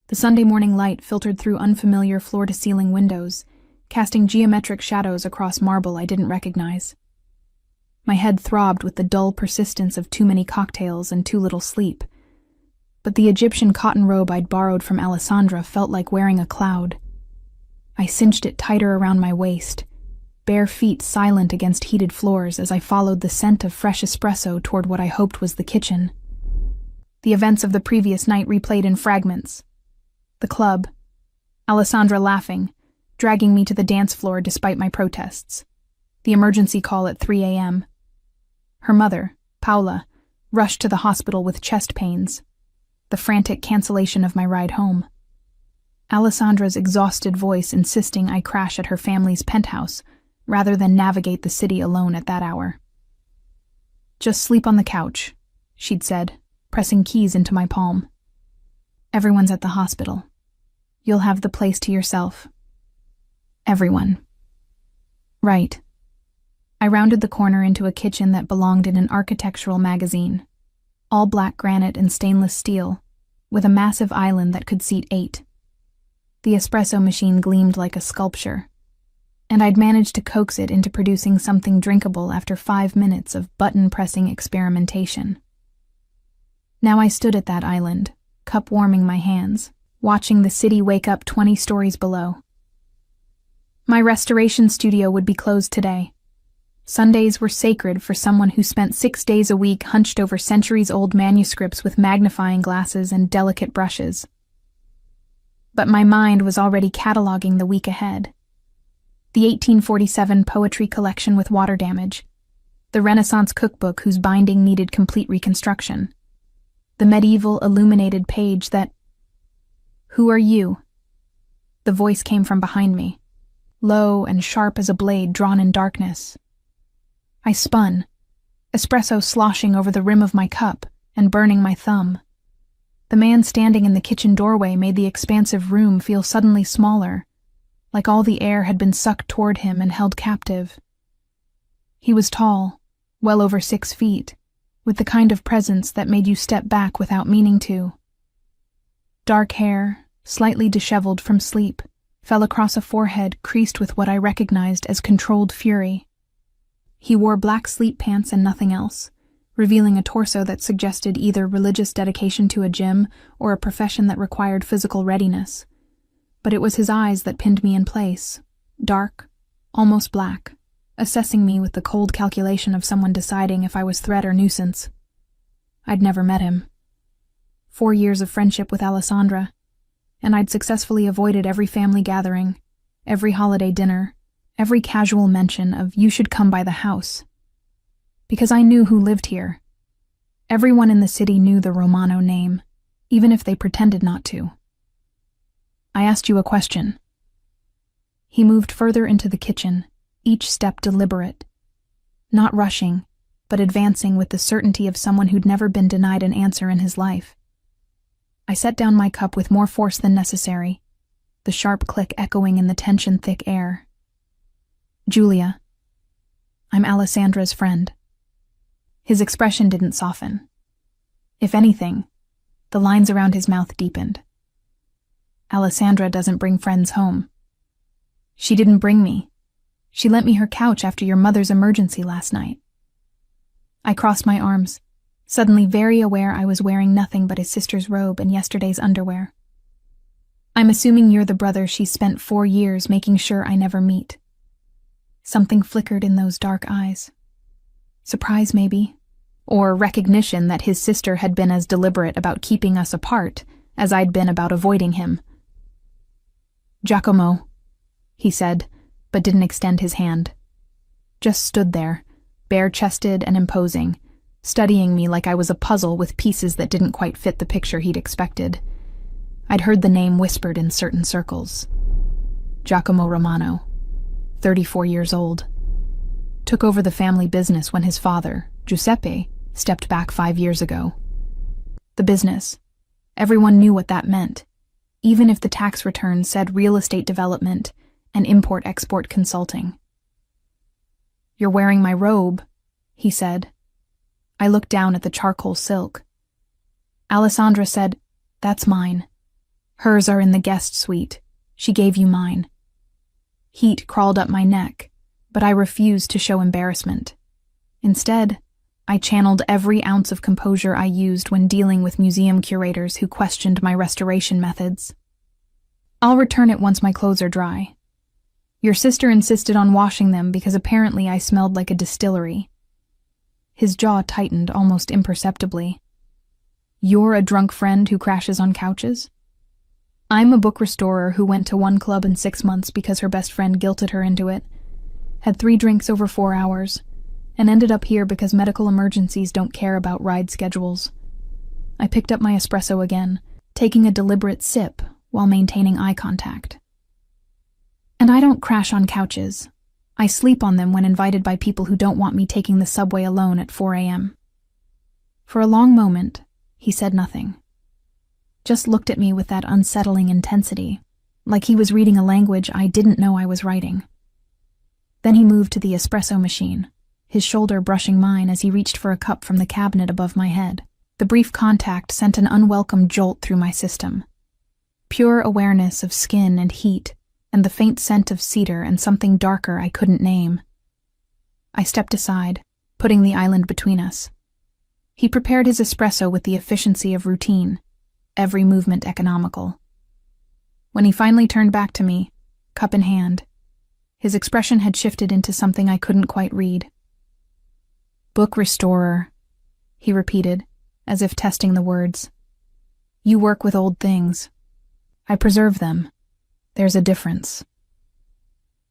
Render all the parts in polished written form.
The Sunday morning light filtered through unfamiliar floor-to-ceiling windows, casting geometric shadows across marble I didn't recognize. My head throbbed with the dull persistence of too many cocktails and too little sleep, but the Egyptian cotton robe I'd borrowed from Alessandra felt like wearing a cloud. I cinched it tighter around my waist, bare feet silent against heated floors as I followed the scent of fresh espresso toward what I hoped was the kitchen. The events of the previous night replayed in fragments. The club, Alessandra laughing, dragging me to the dance floor despite my protests. The emergency call at 3 a.m. Her mother, Paula, rushed to the hospital with chest pains. The frantic cancellation of my ride home. Alessandra's exhausted voice insisting I crash at her family's penthouse rather than navigate the city alone at that hour. "Just sleep on the couch," she'd said, pressing keys into my palm. "Everyone's at the hospital. You'll have the place to yourself." Everyone. Right. I rounded the corner into a kitchen that belonged in an architectural magazine. All black granite and stainless steel, with a massive island that could seat 8. The espresso machine gleamed like a sculpture, and I'd managed to coax it into producing something drinkable after 5 minutes of button-pressing experimentation. Now I stood at that island, cup warming my hands, watching the city wake up 20 stories below. My restoration studio would be closed today. Sundays were sacred for someone who spent 6 days a week hunched over centuries-old manuscripts with magnifying glasses and delicate brushes. But my mind was already cataloging the week ahead. The 1847 poetry collection with water damage, the Renaissance cookbook whose binding needed complete reconstruction, the medieval illuminated page that... "Who are you?" The voice came from behind me, low and sharp as a blade drawn in darkness. I spun, espresso sloshing over the rim of my cup and burning my thumb. The man standing in the kitchen doorway made the expansive room feel suddenly smaller, like all the air had been sucked toward him and held captive. He was tall, well over 6 feet, with the kind of presence that made you step back without meaning to. Dark hair, slightly disheveled from sleep, fell across a forehead creased with what I recognized as controlled fury. He wore black sleep pants and nothing else, revealing a torso that suggested either religious dedication to a gym or a profession that required physical readiness. But it was his eyes that pinned me in place, dark, almost black, assessing me with the cold calculation of someone deciding if I was threat or nuisance. I'd never met him. 4 years of friendship with Alessandra, and I'd successfully avoided every family gathering, every holiday dinner, every casual mention of "you should come by the house." Because I knew who lived here. Everyone in the city knew the Romano name, even if they pretended not to. "I asked you a question." He moved further into the kitchen, each step deliberate. Not rushing, but advancing with the certainty of someone who'd never been denied an answer in his life. I set down my cup with more force than necessary, the sharp click echoing in the tension-thick air. "Julia, I'm Alessandra's friend." His expression didn't soften. If anything, the lines around his mouth deepened. "Alessandra doesn't bring friends home. She didn't bring me. She lent me her couch after your mother's emergency last night." I crossed my arms, suddenly very aware I was wearing nothing but his sister's robe and yesterday's underwear. "I'm assuming you're the brother she's spent 4 years making sure I never meet." Something flickered in those dark eyes. Surprise, maybe, or recognition that his sister had been as deliberate about keeping us apart as I'd been about avoiding him. "Giacomo," he said, but didn't extend his hand. Just stood there, bare-chested and imposing, studying me like I was a puzzle with pieces that didn't quite fit the picture he'd expected. I'd heard the name whispered in certain circles. Giacomo Romano, 34 years old. Took over the family business when his father, Giuseppe, stepped back 5 years ago. The business. Everyone knew what that meant, even if the tax return said real estate development and import-export consulting. "You're wearing my robe," he said. I looked down at the charcoal silk. Alessandra said, "That's mine." Hers are in the guest suite. She gave you mine. Heat crawled up my neck, but I refused to show embarrassment. Instead, I channeled every ounce of composure I used when dealing with museum curators who questioned my restoration methods. I'll return it once my clothes are dry. Your sister insisted on washing them because apparently I smelled like a distillery. His jaw tightened almost imperceptibly. You're a drunk friend who crashes on couches? I'm a book restorer who went to one club in 6 months because her best friend guilted her into it, had 3 drinks over 4 hours, and ended up here because medical emergencies don't care about ride schedules. I picked up my espresso again, taking a deliberate sip while maintaining eye contact. And I don't crash on couches. I sleep on them when invited by people who don't want me taking the subway alone at 4 a.m. For a long moment, he said nothing. Just looked at me with that unsettling intensity, like he was reading a language I didn't know I was writing. Then he moved to the espresso machine, his shoulder brushing mine as he reached for a cup from the cabinet above my head. The brief contact sent an unwelcome jolt through my system. Pure awareness of skin and heat, and the faint scent of cedar and something darker I couldn't name. I stepped aside, putting the island between us. He prepared his espresso with the efficiency of routine, every movement economical. When he finally turned back to me, cup in hand, his expression had shifted into something I couldn't quite read. Book restorer, he repeated, as if testing the words. You work with old things. I preserve them. There's a difference.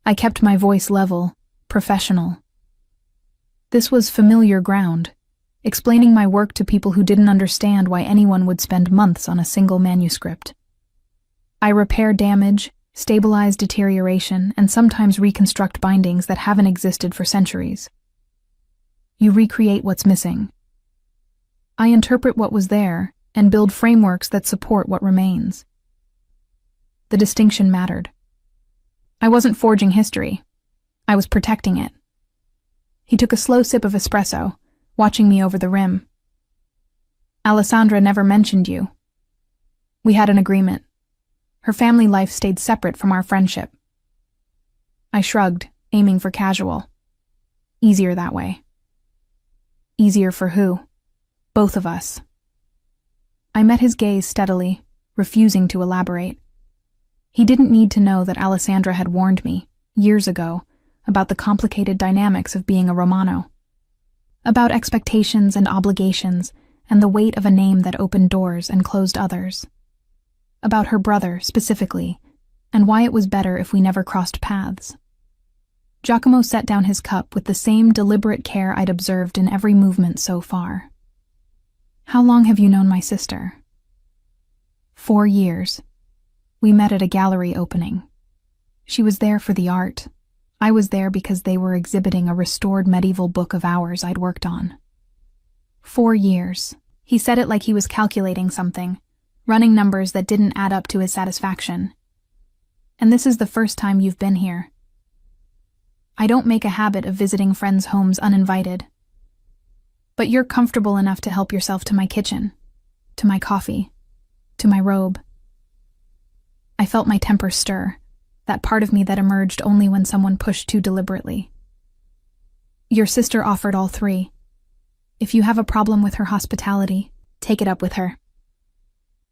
I kept my voice level, professional. This was familiar ground, explaining my work to people who didn't understand why anyone would spend months on a single manuscript. I repair damage, stabilize deterioration, and sometimes reconstruct bindings that haven't existed for centuries. You recreate what's missing. I interpret what was there and build frameworks that support what remains. The distinction mattered. I wasn't forging history. I was protecting it. He took a slow sip of espresso, watching me over the rim. Alessandra never mentioned you. We had an agreement. Her family life stayed separate from our friendship. I shrugged, aiming for casual. Easier that way. Easier for who? Both of us. I met his gaze steadily, refusing to elaborate. He didn't need to know that Alessandra had warned me, years ago, about the complicated dynamics of being a Romano. About expectations and obligations, and the weight of a name that opened doors and closed others. About her brother, specifically, and why it was better if we never crossed paths. Giacomo set down his cup with the same deliberate care I'd observed in every movement so far. How long have you known my sister? 4 years. We met at a gallery opening. She was there for the art. I was there because they were exhibiting a restored medieval book of ours I'd worked on. 4 years. He said it like he was calculating something, running numbers that didn't add up to his satisfaction. And this is the first time you've been here. I don't make a habit of visiting friends' homes uninvited. But you're comfortable enough to help yourself to my kitchen, to my coffee, to my robe. I felt my temper stir, that part of me that emerged only when someone pushed too deliberately. Your sister offered all 3. If you have a problem with her hospitality, take it up with her.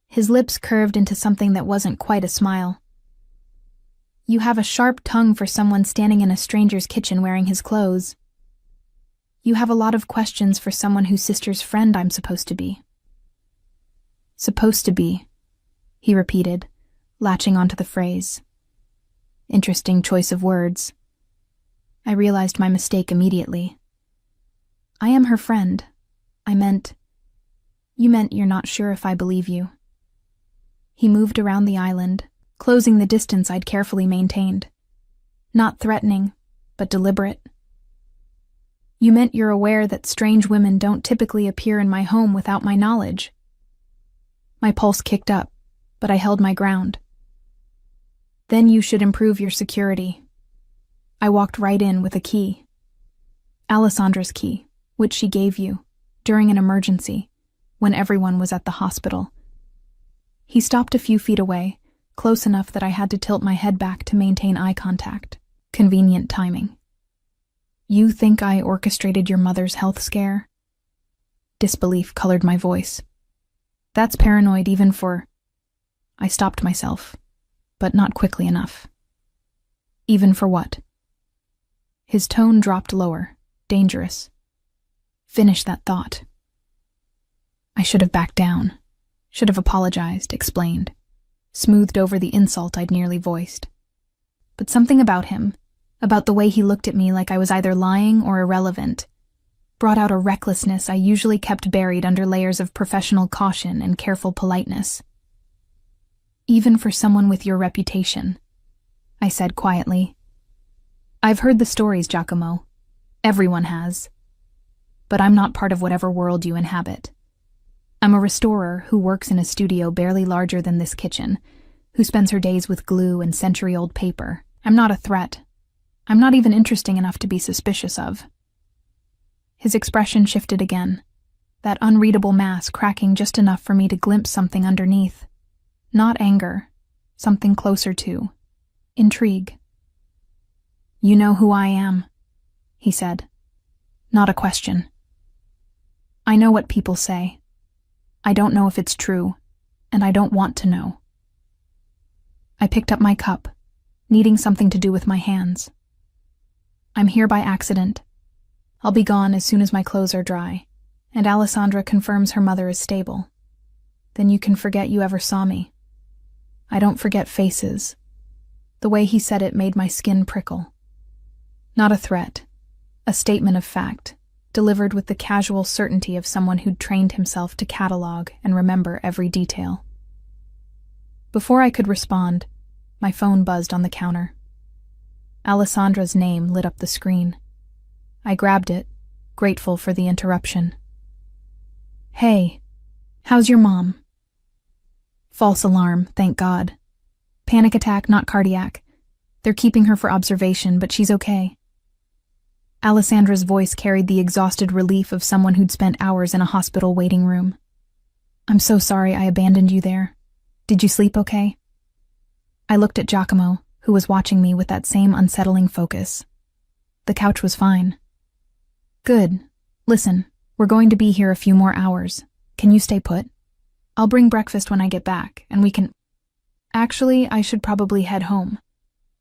His lips curved into something that wasn't quite a smile. You have a sharp tongue for someone standing in a stranger's kitchen wearing his clothes. You have a lot of questions for someone whose sister's friend I'm supposed to be. Supposed to be, he repeated, latching onto the phrase. Interesting choice of words. I realized my mistake immediately. I am her friend. You meant you're not sure if I believe you. He moved around the island, closing the distance I'd carefully maintained. Not threatening, but deliberate. You meant you're aware that strange women don't typically appear in my home without my knowledge. My pulse kicked up, but I held my ground. Then you should improve your security. I walked right in with a key. Alessandra's key, which she gave you, during an emergency, when everyone was at the hospital. He stopped a few feet away, close enough that I had to tilt my head back to maintain eye contact. Convenient timing. You think I orchestrated your mother's health scare? Disbelief colored my voice. That's paranoid even for... I stopped myself, but not quickly enough. Even for what? His tone dropped lower, dangerous. Finish that thought. I should have backed down, should have apologized, explained, smoothed over the insult I'd nearly voiced. But something about him, about the way he looked at me like I was either lying or irrelevant, brought out a recklessness I usually kept buried under layers of professional caution and careful politeness. Even for someone with your reputation, I said quietly. I've heard the stories, Giacomo. Everyone has. But I'm not part of whatever world you inhabit. I'm a restorer who works in a studio barely larger than this kitchen, who spends her days with glue and century-old paper. I'm not a threat. I'm not even interesting enough to be suspicious of. His expression shifted again, that unreadable mask cracking just enough for me to glimpse something underneath. Not anger, something closer to intrigue. You know who I am, he said. Not a question. I know what people say. I don't know if it's true, and I don't want to know. I picked up my cup, needing something to do with my hands. I'm here by accident. I'll be gone as soon as my clothes are dry, and Alessandra confirms her mother is stable. Then you can forget you ever saw me. I don't forget faces. The way he said it made my skin prickle. Not a threat, a statement of fact, delivered with the casual certainty of someone who'd trained himself to catalog and remember every detail. Before I could respond, my phone buzzed on the counter. Alessandra's name lit up the screen. I grabbed it, grateful for the interruption. Hey, how's your mom? False alarm, thank God. Panic attack, not cardiac. They're keeping her for observation, but she's okay. Alessandra's voice carried the exhausted relief of someone who'd spent hours in a hospital waiting room. I'm so sorry I abandoned you there. Did you sleep okay? I looked at Giacomo, who was watching me with that same unsettling focus. The couch was fine. Good. Listen, we're going to be here a few more hours. Can you stay put? I'll bring breakfast when I get back, and we can... Actually, I should probably head home.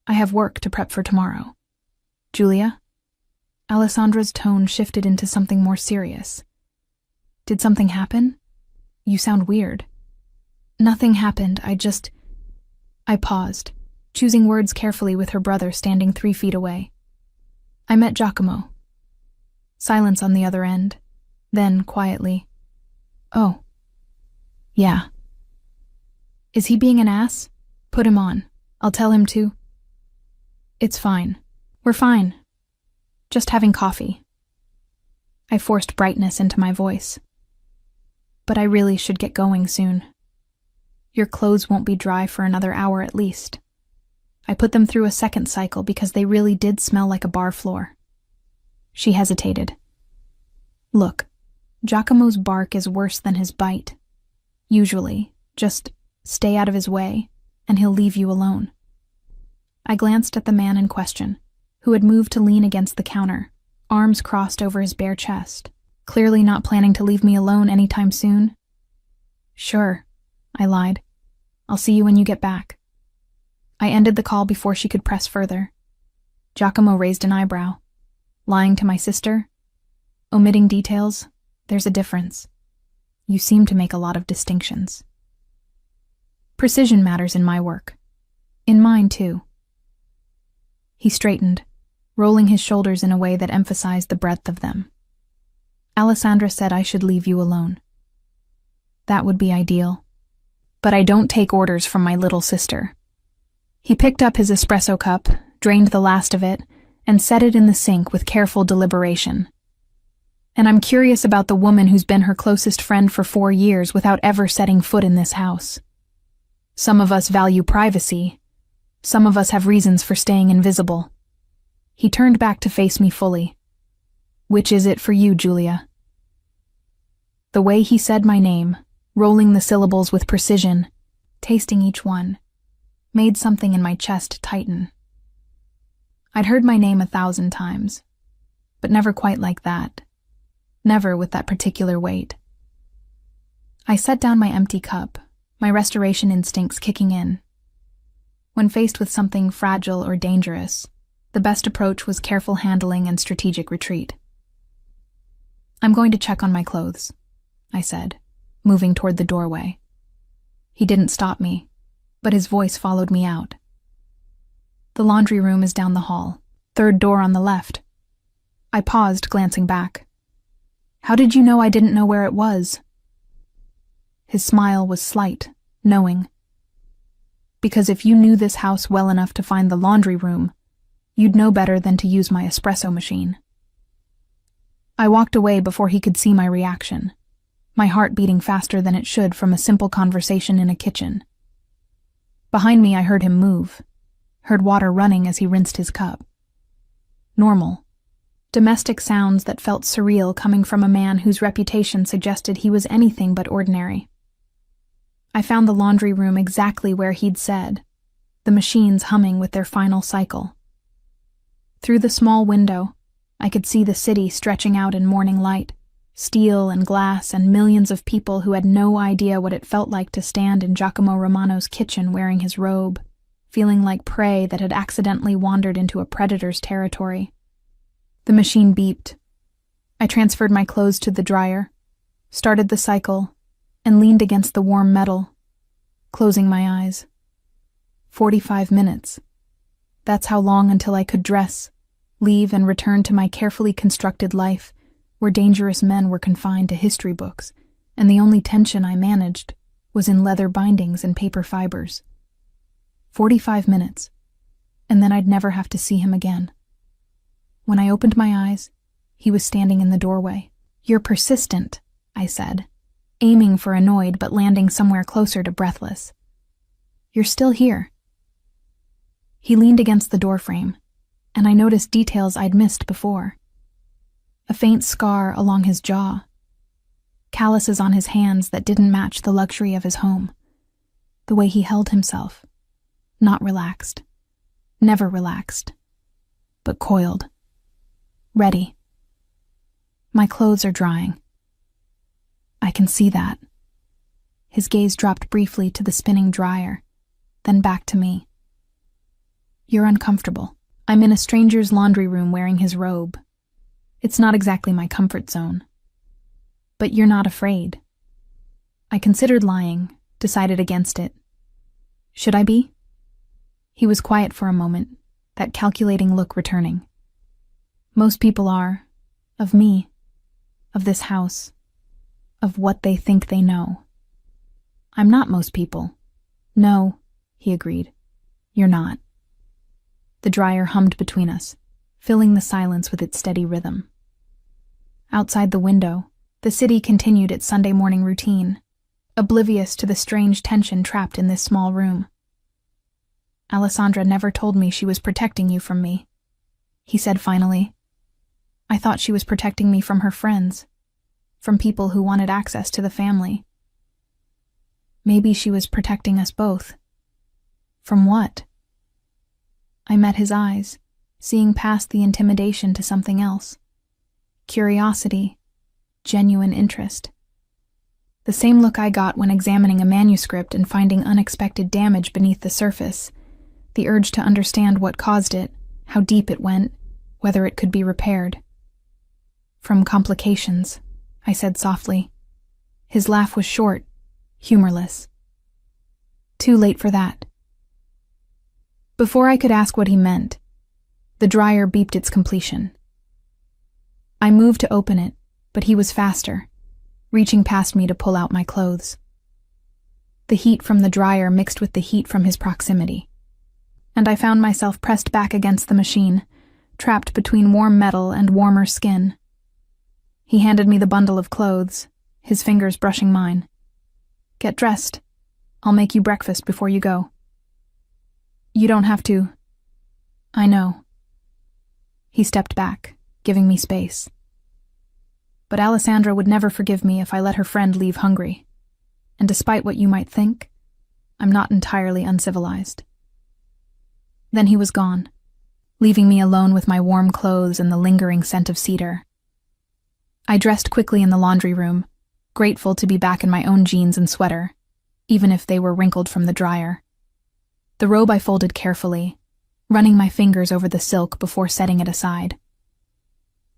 I have work to prep for tomorrow. Julia? Alessandra's tone shifted into something more serious. Did something happen? You sound weird. Nothing happened, I paused, choosing words carefully with her brother standing 3 feet away. I met Giacomo. Silence on the other end. Then, quietly, oh. Yeah. Is he being an ass? Put him on. I'll tell him to. It's fine. We're fine. Just having coffee. I forced brightness into my voice. But I really should get going soon. Your clothes won't be dry for another hour at least. I put them through a second cycle because they really did smell like a bar floor. She hesitated. Look, Giacomo's bark is worse than his bite. Usually, just stay out of his way, and he'll leave you alone. I glanced at the man in question, who had moved to lean against the counter, arms crossed over his bare chest, clearly not planning to leave me alone anytime soon. Sure, I lied. I'll see you when you get back. I ended the call before she could press further. Giacomo raised an eyebrow. Lying to my sister? Omitting details? There's a difference. You seem to make a lot of distinctions. Precision matters in my work. In mine, too. He straightened, rolling his shoulders in a way that emphasized the breadth of them. Alessandra said I should leave you alone. That would be ideal. But I don't take orders from my little sister. He picked up his espresso cup, drained the last of it, and set it in the sink with careful deliberation. And I'm curious about the woman who's been her closest friend for 4 years without ever setting foot in this house. Some of us value privacy. Some of us have reasons for staying invisible. He turned back to face me fully. Which is it for you, Julia? The way he said my name, rolling the syllables with precision, tasting each one, made something in my chest tighten. I'd heard my name 1,000 times, but never quite like that. Never with that particular weight. I set down my empty cup, my restoration instincts kicking in. When faced with something fragile or dangerous, the best approach was careful handling and strategic retreat. "I'm going to check on my clothes," I said, moving toward the doorway. He didn't stop me, but his voice followed me out. "The laundry room is down the hall, third door on the left." I paused, glancing back. "How did you know I didn't know where it was?" His smile was slight, knowing. "Because if you knew this house well enough to find the laundry room, you'd know better than to use my espresso machine." I walked away before he could see my reaction, my heart beating faster than it should from a simple conversation in a kitchen. Behind me I heard him move, heard water running as he rinsed his cup. Normal. Domestic sounds that felt surreal coming from a man whose reputation suggested he was anything but ordinary. I found the laundry room exactly where he'd said, the machines humming with their final cycle. Through the small window, I could see the city stretching out in morning light, steel and glass and millions of people who had no idea what it felt like to stand in Giacomo Romano's kitchen wearing his robe, feeling like prey that had accidentally wandered into a predator's territory. The machine beeped. I transferred my clothes to the dryer, started the cycle, and leaned against the warm metal, closing my eyes. 45 minutes. That's how long until I could dress, leave, and return to my carefully constructed life, where dangerous men were confined to history books, and the only tension I managed was in leather bindings and paper fibers. 45 minutes, and then I'd never have to see him again. When I opened my eyes, he was standing in the doorway. "You're persistent," I said, aiming for annoyed but landing somewhere closer to breathless. "You're still here." He leaned against the doorframe, and I noticed details I'd missed before. A faint scar along his jaw, calluses on his hands that didn't match the luxury of his home, the way he held himself. Not relaxed. Never relaxed. But coiled. Ready. "My clothes are drying." "I can see that." His gaze dropped briefly to the spinning dryer, then back to me. "You're uncomfortable. I'm in a stranger's laundry room wearing his robe. It's not exactly my comfort zone. But you're not afraid." I considered lying, decided against it. Should I be? He was quiet for a moment, that calculating look returning. "Most people are. Of me. Of this house. Of what they think they know." "I'm not most people." "No," he agreed. "You're not." The dryer hummed between us, filling the silence with its steady rhythm. Outside the window, the city continued its Sunday morning routine, oblivious to the strange tension trapped in this small room. "Alessandra never told me she was protecting you from me," he said finally. "I thought she was protecting me from her friends, from people who wanted access to the family. Maybe she was protecting us both. From what?" I met his eyes, seeing past the intimidation to something else. Curiosity, genuine interest. The same look I got when examining a manuscript and finding unexpected damage beneath the surface, the urge to understand what caused it, how deep it went, whether it could be repaired. "From complications," I said softly. His laugh was short, humorless. "Too late for that." Before I could ask what he meant, the dryer beeped its completion. I moved to open it, but he was faster, reaching past me to pull out my clothes. The heat from the dryer mixed with the heat from his proximity, and I found myself pressed back against the machine, trapped between warm metal and warmer skin. He handed me the bundle of clothes, his fingers brushing mine. "Get dressed. I'll make you breakfast before you go." "You don't have to." "I know." He stepped back, giving me space. "But Alessandra would never forgive me if I let her friend leave hungry. And despite what you might think, I'm not entirely uncivilized. Then he was gone, leaving me alone with my warm clothes and the lingering scent of cedar. I dressed quickly in the laundry room, grateful to be back in my own jeans and sweater, even if they were wrinkled from the dryer. The robe I folded carefully, running my fingers over the silk before setting it aside.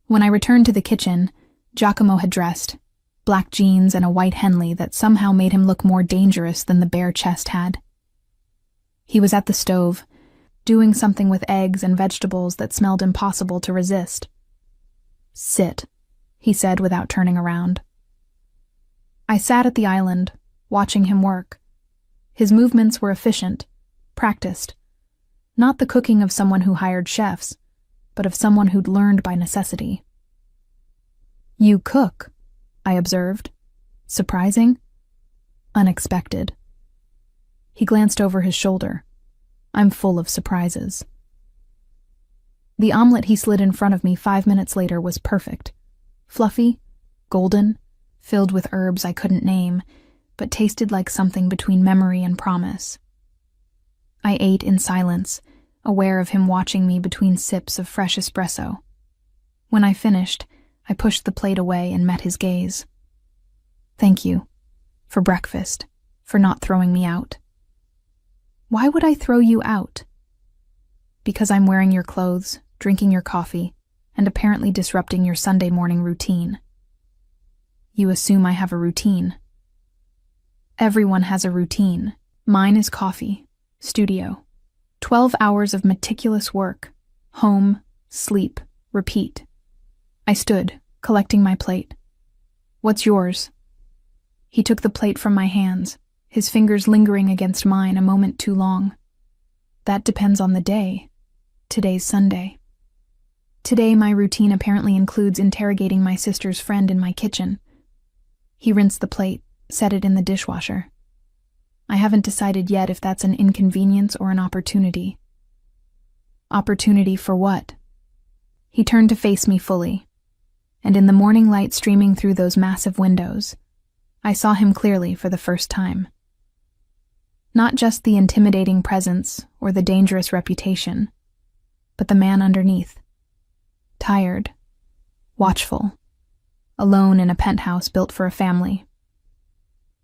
When I returned to the kitchen, Giacomo had dressed, black jeans and a white Henley that somehow made him look more dangerous than the bare chest had. He was at the stove, doing something with eggs and vegetables that smelled impossible to resist. "Sit," he said without turning around. I sat at the island, watching him work. His movements were efficient, practiced. Not the cooking of someone who hired chefs, but of someone who'd learned by necessity. "You cook," I observed. Surprising? Unexpected. He glanced over his shoulder. I'm full of surprises. The omelet he slid in front of me 5 minutes later was perfect. Fluffy, golden, filled with herbs I couldn't name, but tasted like something between memory and promise. I ate in silence, aware of him watching me between sips of fresh espresso. When I finished, I pushed the plate away and met his gaze. "Thank you. For breakfast. For not throwing me out." "Why would I throw you out?" "Because I'm wearing your clothes, drinking your coffee, and apparently disrupting your Sunday morning routine." "You assume I have a routine." "Everyone has a routine. Mine is coffee, studio, 12 hours of meticulous work, home, sleep, repeat." I stood, collecting my plate. "What's yours?" He took the plate from my hands, his fingers lingering against mine a moment too long. "That depends on the day. Today's Sunday." Today my routine apparently includes interrogating my sister's friend in my kitchen. He rinsed the plate, set it in the dishwasher. I haven't decided yet if that's an inconvenience or an opportunity. Opportunity for what? He turned to face me fully, and in the morning light streaming through those massive windows, I saw him clearly for the first time. Not just the intimidating presence or the dangerous reputation, but the man underneath. Tired, watchful, alone in a penthouse built for a family.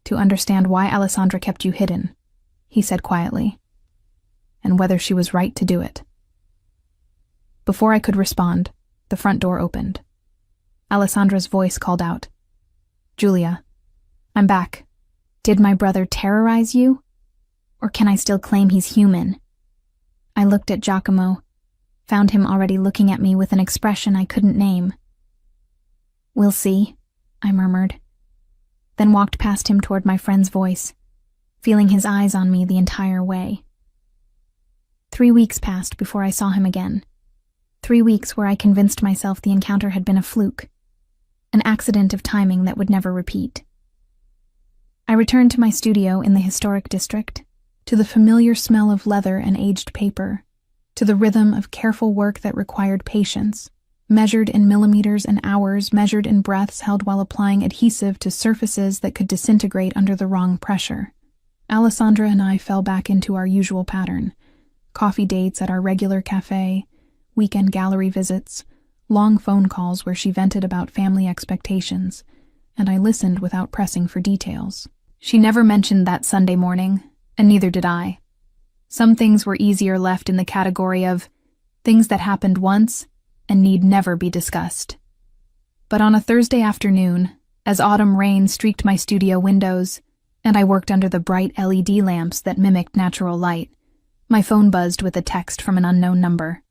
"To understand why Alessandra kept you hidden," he said quietly, "and whether she was right to do it." Before I could respond, the front door opened. Alessandra's voice called out, "Julia, I'm back. Did my brother terrorize you? Or can I still claim he's human?" I looked at Giacomo, found him already looking at me with an expression I couldn't name. "We'll see," I murmured, then walked past him toward my friend's voice, feeling his eyes on me the entire way. 3 weeks passed before I saw him again. 3 weeks where I convinced myself the encounter had been a fluke, an accident of timing that would never repeat. I returned to my studio in the historic district, to the familiar smell of leather and aged paper, to the rhythm of careful work that required patience, measured in millimeters and hours, measured in breaths held while applying adhesive to surfaces that could disintegrate under the wrong pressure. Alessandra and I fell back into our usual pattern: coffee dates at our regular cafe, weekend gallery visits, long phone calls where she vented about family expectations, and I listened without pressing for details. She never mentioned that Sunday morning, and neither did I. Some things were easier left in the category of things that happened once and need never be discussed. But on a Thursday afternoon, as autumn rain streaked my studio windows, and I worked under the bright LED lamps that mimicked natural light, my phone buzzed with a text from an unknown number.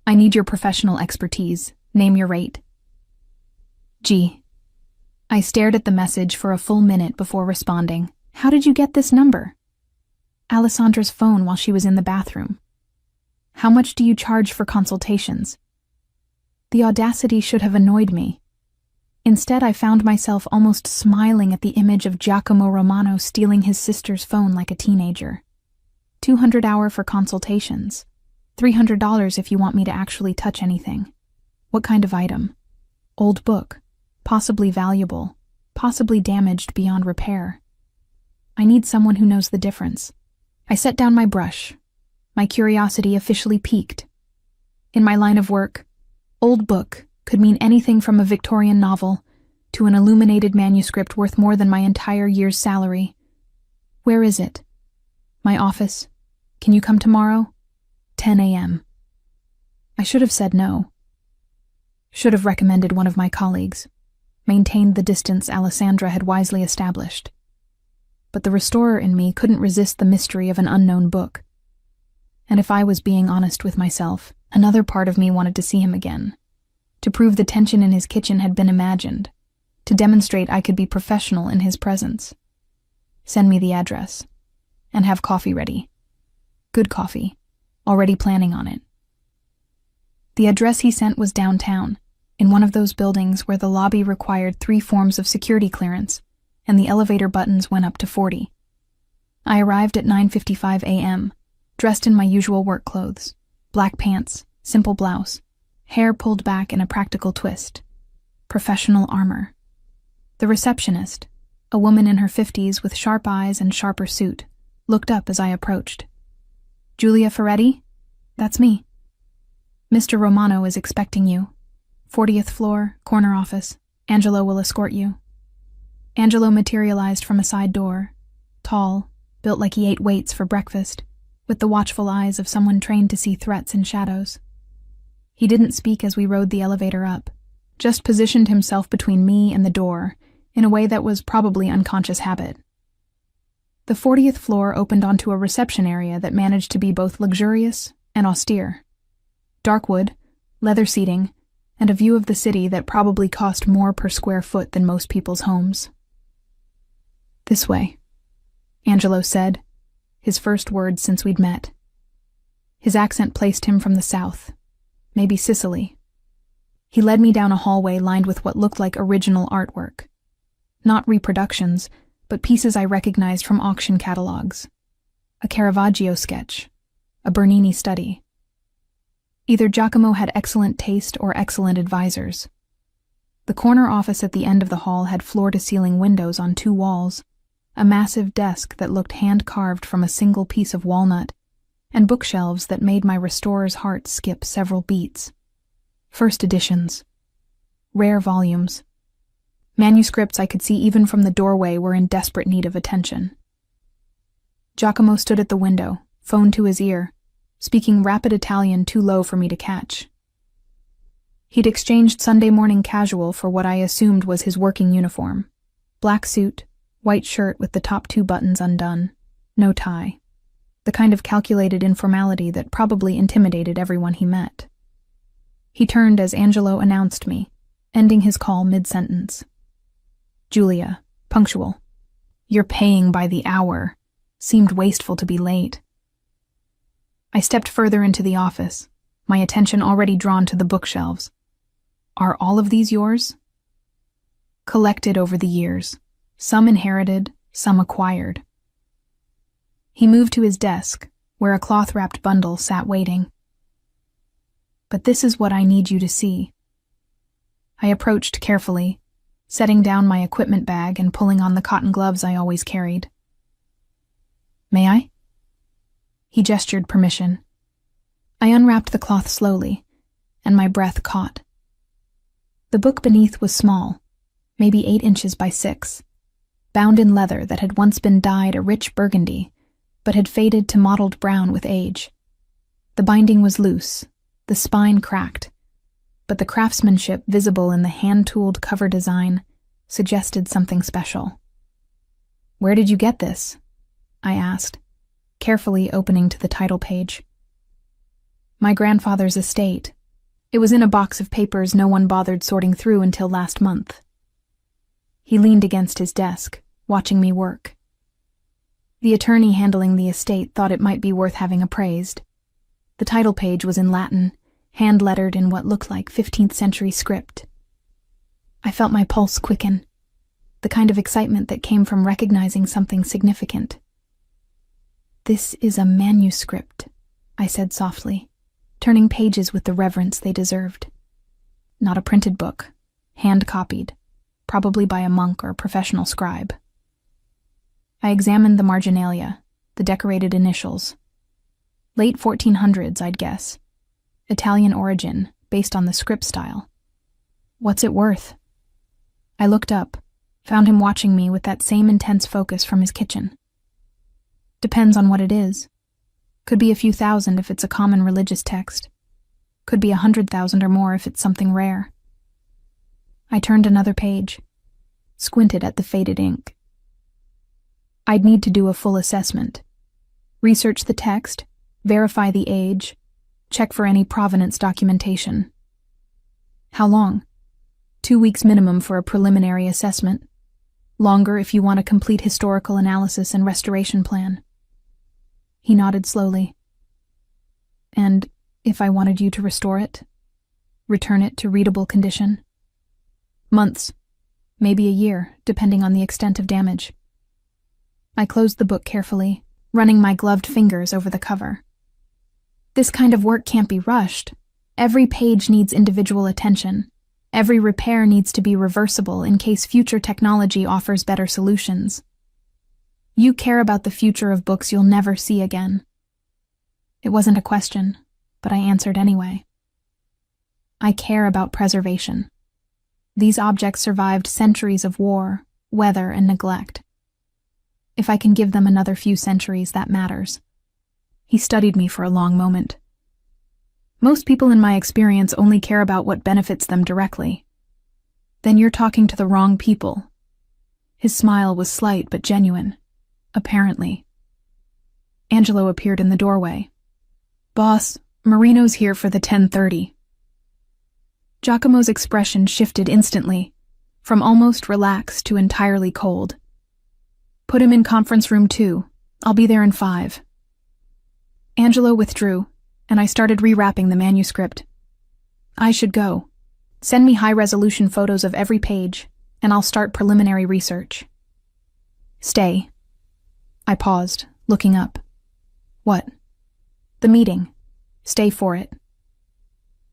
"I need your professional expertise. Name your rate." G. I stared at the message for a full minute before responding. "How did you get this number?" "Alessandra's phone while she was in the bathroom." "How much do you charge for consultations?" The audacity should have annoyed me. Instead, I found myself almost smiling at the image of Giacomo Romano stealing his sister's phone like a teenager. $200 for consultations. $300 if you want me to actually touch anything. What kind of item? Old book. Possibly valuable. Possibly damaged beyond repair. I need someone who knows the difference. I set down my brush. My curiosity officially piqued. In my line of work, old book could mean anything from a Victorian novel to an illuminated manuscript worth more than my entire year's salary. Where is it? My office. Can you come tomorrow? 10 a.m. I should have said no. Should have recommended one of my colleagues. Maintained the distance Alessandra had wisely established. But the restorer in me couldn't resist the mystery of an unknown book. And if I was being honest with myself, another part of me wanted to see him again. To prove the tension in his kitchen had been imagined. To demonstrate I could be professional in his presence. Send me the address. And have coffee ready. Good coffee. Already planning on it. The address he sent was downtown, in one of those buildings where the lobby required 3 forms of security clearance, and the elevator buttons went up to 40. I arrived at 9:55 a.m., dressed in my usual work clothes, black pants, simple blouse, hair pulled back in a practical twist. Professional armor. The receptionist, a woman in her 50s with sharp eyes and sharper suit, looked up as I approached. Julia Ferretti? That's me. Mr. Romano is expecting you. 40th floor, corner office. Angelo will escort you. Angelo materialized from a side door, tall, built like he ate weights for breakfast, with the watchful eyes of someone trained to see threats in shadows. He didn't speak as we rode the elevator up, just positioned himself between me and the door in a way that was probably unconscious habit. The 40th floor opened onto a reception area that managed to be both luxurious and austere. Dark wood, leather seating, and a view of the city that probably cost more per square foot than most people's homes. This way, Angelo said, his first words since we'd met. His accent placed him from the south, maybe Sicily. He led me down a hallway lined with what looked like original artwork. Not reproductions, but pieces I recognized from auction catalogs. A Caravaggio sketch, a Bernini study. Either Giacomo had excellent taste or excellent advisors. The corner office at the end of the hall had floor-to-ceiling windows on 2 walls, a massive desk that looked hand-carved from a single piece of walnut, and bookshelves that made my restorer's heart skip several beats. First editions. Rare volumes. Manuscripts I could see even from the doorway were in desperate need of attention. Giacomo stood at the window, phone to his ear, speaking rapid Italian too low for me to catch. He'd exchanged Sunday morning casual for what I assumed was his working uniform. Black suit, white shirt with the top 2 buttons undone, no tie. The kind of calculated informality that probably intimidated everyone he met. He turned as Angelo announced me, ending his call mid-sentence. Julia, punctual. You're paying by the hour. Seemed wasteful to be late. I stepped further into the office, my attention already drawn to the bookshelves. Are all of these yours? Collected over the years, some inherited, some acquired. He moved to his desk, where a cloth-wrapped bundle sat waiting. But this is what I need you to see. I approached carefully, setting down my equipment bag and pulling on the cotton gloves I always carried. May I? He gestured permission. I unwrapped the cloth slowly, and my breath caught. The book beneath was small, maybe 8 inches by 6, bound in leather that had once been dyed a rich burgundy, but had faded to mottled brown with age. The binding was loose, the spine cracked, but the craftsmanship visible in the hand-tooled cover design suggested something special. Where did you get this? I asked, carefully opening to the title page. My grandfather's estate. It was in a box of papers no one bothered sorting through until last month. He leaned against his desk, watching me work. The attorney handling the estate thought it might be worth having appraised. The title page was in Latin, hand-lettered in what looked like 15th century script. I felt my pulse quicken, the kind of excitement that came from recognizing something significant. This is a manuscript, I said softly, turning pages with the reverence they deserved. Not a printed book, hand-copied, probably by a monk or professional scribe. I examined the marginalia, the decorated initials. Late 1400s, I'd guess. Italian origin, based on the script style. What's it worth? I looked up, found him watching me with that same intense focus from his kitchen. Depends on what it is. Could be a few thousand if it's a common religious text. Could be 100,000 or more if it's something rare. I turned another page, squinted at the faded ink. I'd need to do a full assessment. Research the text, verify the age, check for any provenance documentation. How long? 2 weeks minimum for a preliminary assessment. Longer if you want a complete historical analysis and restoration plan. He nodded slowly. And if I wanted you to restore it? Return it to readable condition? Months, maybe a year, depending on the extent of damage. I closed the book carefully, running my gloved fingers over the cover. This kind of work can't be rushed. Every page needs individual attention. Every repair needs to be reversible in case future technology offers better solutions. You care about the future of books you'll never see again. It wasn't a question, but I answered anyway. I care about preservation. These objects survived centuries of war, weather, and neglect. If I can give them another few centuries, that matters. He studied me for a long moment. Most people in my experience only care about what benefits them directly. Then you're talking to the wrong people. His smile was slight but genuine. Apparently. Angelo appeared in the doorway. Boss, Marino's here for the 10:30. Giacomo's expression shifted instantly, from almost relaxed to entirely cold. Put him in conference room 2. I'll be there in 5. Angelo withdrew, and I started rewrapping the manuscript. I should go. Send me high-resolution photos of every page, and I'll start preliminary research. Stay. I paused, looking up. What? The meeting. Stay for it.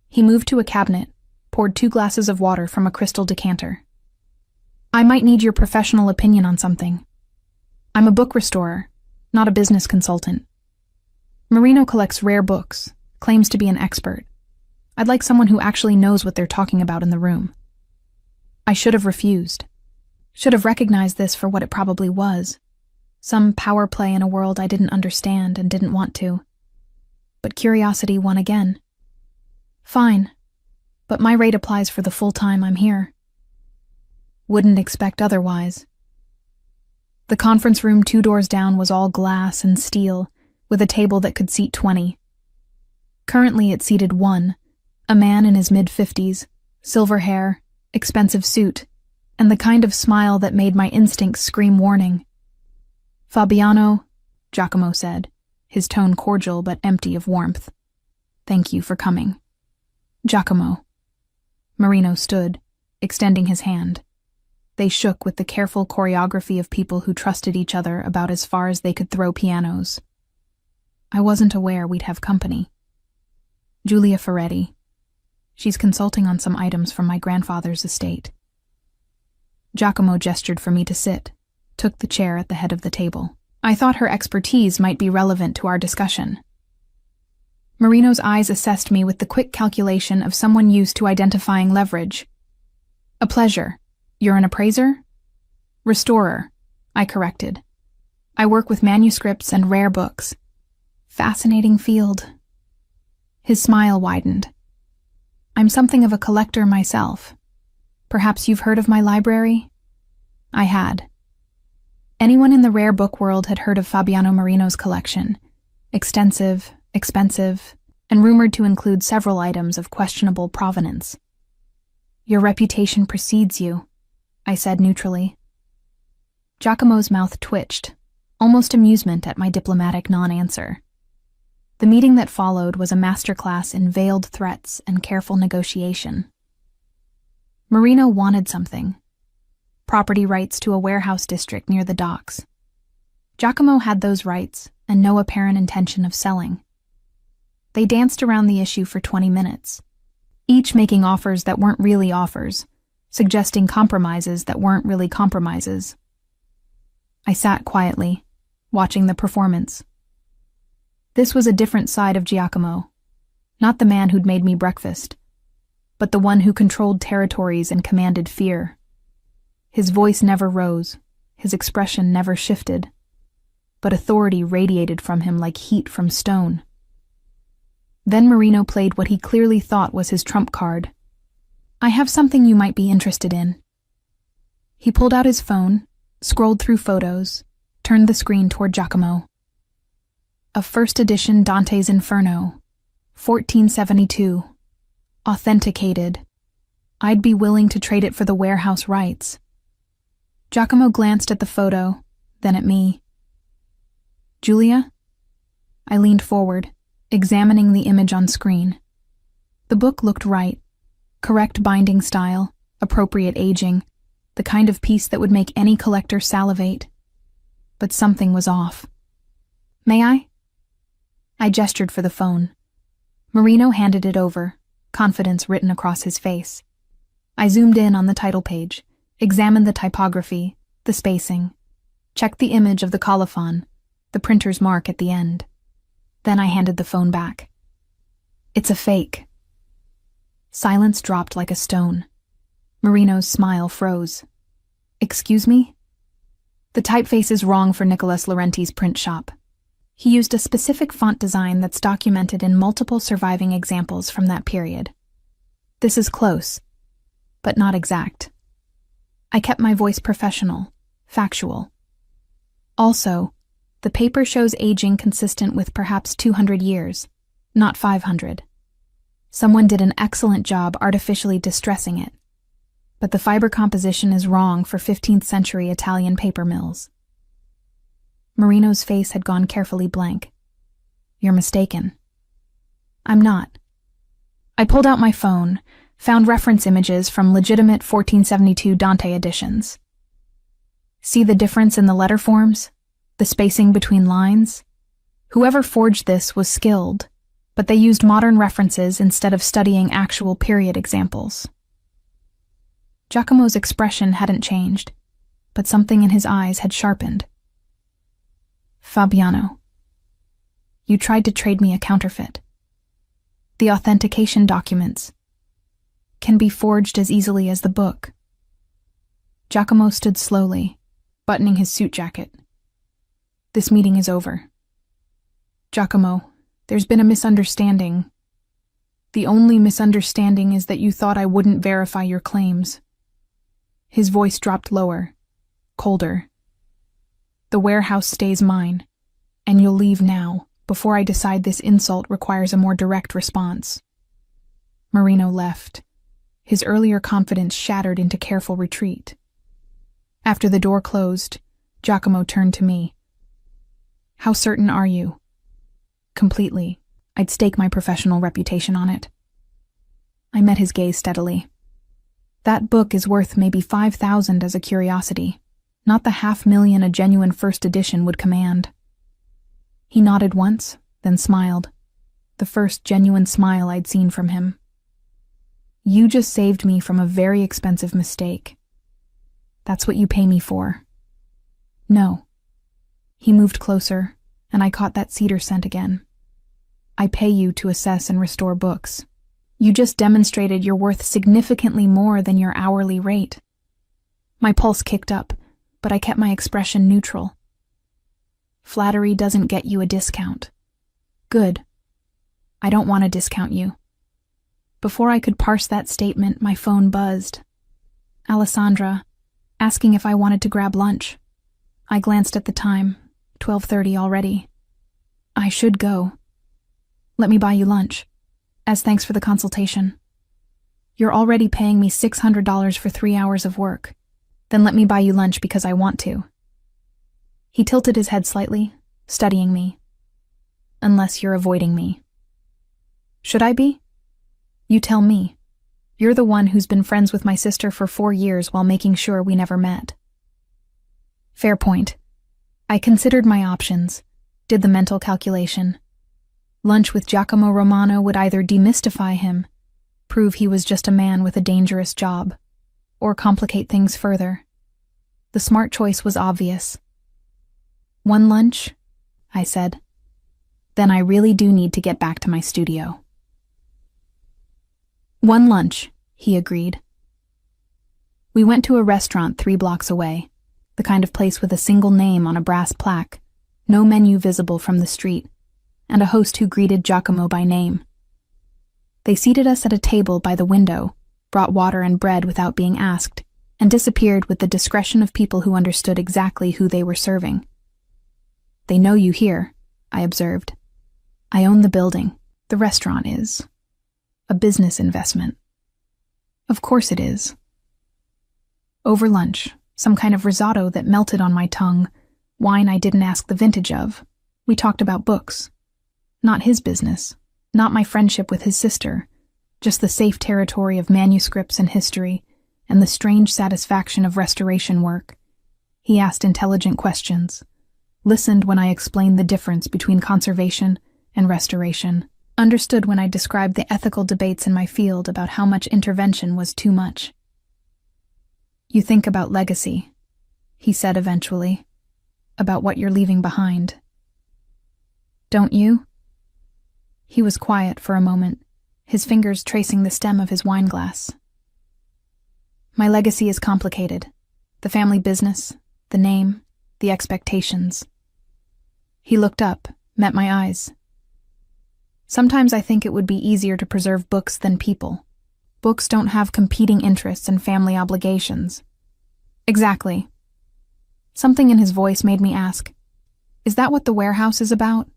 He moved to a cabinet, poured 2 glasses of water from a crystal decanter. I might need your professional opinion on something. I'm a book restorer, not a business consultant. Marino collects rare books, claims to be an expert. I'd like someone who actually knows what they're talking about in the room. I should have refused. Should have recognized this for what it probably was. Some power play in a world I didn't understand and didn't want to. But curiosity won again. Fine, but my rate applies for the full time I'm here. Wouldn't expect otherwise. The conference room 2 doors down was all glass and steel, with a table that could seat 20. Currently it seated 1, a man in his mid-50s, silver hair, expensive suit, and the kind of smile that made my instincts scream warning. Fabiano, Giacomo said, his tone cordial but empty of warmth. Thank you for coming. Giacomo. Marino stood, extending his hand. They shook with the careful choreography of people who trusted each other about as far as they could throw pianos. I wasn't aware we'd have company. Giulia Ferretti. She's consulting on some items from my grandfather's estate. Giacomo gestured for me to sit, took the chair at the head of the table. I thought her expertise might be relevant to our discussion. Marino's eyes assessed me with the quick calculation of someone used to identifying leverage. A pleasure. You're an appraiser? Restorer, I corrected. I work with manuscripts and rare books. Fascinating field. His smile widened. I'm something of a collector myself. Perhaps you've heard of my library? I had. Anyone in the rare book world had heard of Fabiano Marino's collection. Extensive, expensive, and rumored to include several items of questionable provenance. Your reputation precedes you, I said neutrally. Giacomo's mouth twitched, almost amusement at my diplomatic non-answer. The meeting that followed was a masterclass in veiled threats and careful negotiation. Marino wanted something. Property rights to a warehouse district near the docks. Giacomo had those rights and no apparent intention of selling. They danced around the issue for 20 minutes, each making offers that weren't really offers, suggesting compromises that weren't really compromises. I sat quietly, watching the performance. This was a different side of Giacomo, not the man who'd made me breakfast, but the one who controlled territories and commanded fear. His voice never rose, his expression never shifted, but authority radiated from him like heat from stone. Then Marino played what he clearly thought was his trump card. "I have something you might be interested in." He pulled out his phone, scrolled through photos, turned the screen toward Giacomo. "A first edition Dante's Inferno, 1472. Authenticated. I'd be willing to trade it for the warehouse rights." Giacomo glanced at the photo, then at me. "Julia?" I leaned forward, examining the image on screen. The book looked right. Correct binding style, appropriate aging, the kind of piece that would make any collector salivate. But something was off. "May I?" I gestured for the phone. Marino handed it over, confidence written across his face. I zoomed in on the title page, examined the typography, the spacing, checked the image of the colophon, the printer's mark at the end. Then I handed the phone back. "It's a fake." Silence dropped like a stone. Marino's smile froze. "Excuse me?" "The typeface is wrong for Nicholas Laurenti's print shop. He used a specific font design that's documented in multiple surviving examples from that period. This is close, but not exact." I kept my voice professional, factual. "Also, the paper shows aging consistent with perhaps 200 years, not 500. Someone did an excellent job artificially distressing it. But the fiber composition is wrong for 15th century Italian paper mills." Marino's face had gone carefully blank. "You're mistaken." "I'm not." I pulled out my phone, found reference images from legitimate 1472 Dante editions. "See the difference in the letter forms? The spacing between lines? Whoever forged this was skilled, but they used modern references instead of studying actual period examples." Giacomo's expression hadn't changed, but something in his eyes had sharpened. "Fabiano, you tried to trade me a counterfeit. The authentication documents can be forged as easily as the book." Giacomo stood slowly, buttoning his suit jacket. "This meeting is over. Giacomo, there's been a misunderstanding. The only misunderstanding is that you thought I wouldn't verify your claims." His voice dropped lower, colder. "The warehouse stays mine, and you'll leave now, before I decide this insult requires a more direct response." Marino left, his earlier confidence shattered into careful retreat. After the door closed, Giacomo turned to me. "How certain are you?" "Completely. I'd stake my professional reputation on it." I met his gaze steadily. "That book is worth maybe 5,000 as a curiosity, not the 500,000 a genuine first edition would command." He nodded once, then smiled, the first genuine smile I'd seen from him. "You just saved me from a very expensive mistake. That's what you pay me for." "No." He moved closer, and I caught that cedar scent again. "I pay you to assess and restore books. You just demonstrated you're worth significantly more than your hourly rate." My pulse kicked up, but I kept my expression neutral. "Flattery doesn't get you a discount." "Good. I don't want to discount you." Before I could parse that statement, my phone buzzed. Alessandra, asking if I wanted to grab lunch. I glanced at the time, 12:30 already. "I should go." "Let me buy you lunch, as thanks for the consultation." "You're already paying me $600 for 3 hours of work. Then let me buy you lunch because I want to." He tilted his head slightly, studying me. "Unless you're avoiding me." "Should I be?" "You tell me. You're the one who's been friends with my sister for 4 years while making sure we never met." Fair point. I considered my options, did the mental calculation. Lunch with Giacomo Romano would either demystify him, prove he was just a man with a dangerous job, or complicate things further. The smart choice was obvious. 1 lunch? I said. Then I really do need to get back to my studio. 1 lunch, he agreed. We went to a restaurant 3 blocks away, the kind of place with a single name on a brass plaque, no menu visible from the street, and a host who greeted Giacomo by name. They seated us at a table by the window, brought water and bread without being asked, and disappeared with the discretion of people who understood exactly who they were serving. They know you here, I observed. I own the building. The restaurant is. A business investment. Of course it is. Over lunch, some kind of risotto that melted on my tongue, wine I didn't ask the vintage of, we talked about books. Not his business, not my friendship with his sister, just the safe territory of manuscripts and history, and the strange satisfaction of restoration work. He asked intelligent questions, listened when I explained the difference between conservation and restoration, understood when I described the ethical debates in my field about how much intervention was too much. You think about legacy, he said eventually, about what you're leaving behind. Don't you? He was quiet for a moment, his fingers tracing the stem of his wine glass. My legacy is complicated. The family business, the name, the expectations. He looked up, met my eyes. Sometimes I think it would be easier to preserve books than people. Books don't have competing interests and family obligations. Exactly. Something in his voice made me ask, is that what the warehouse is about?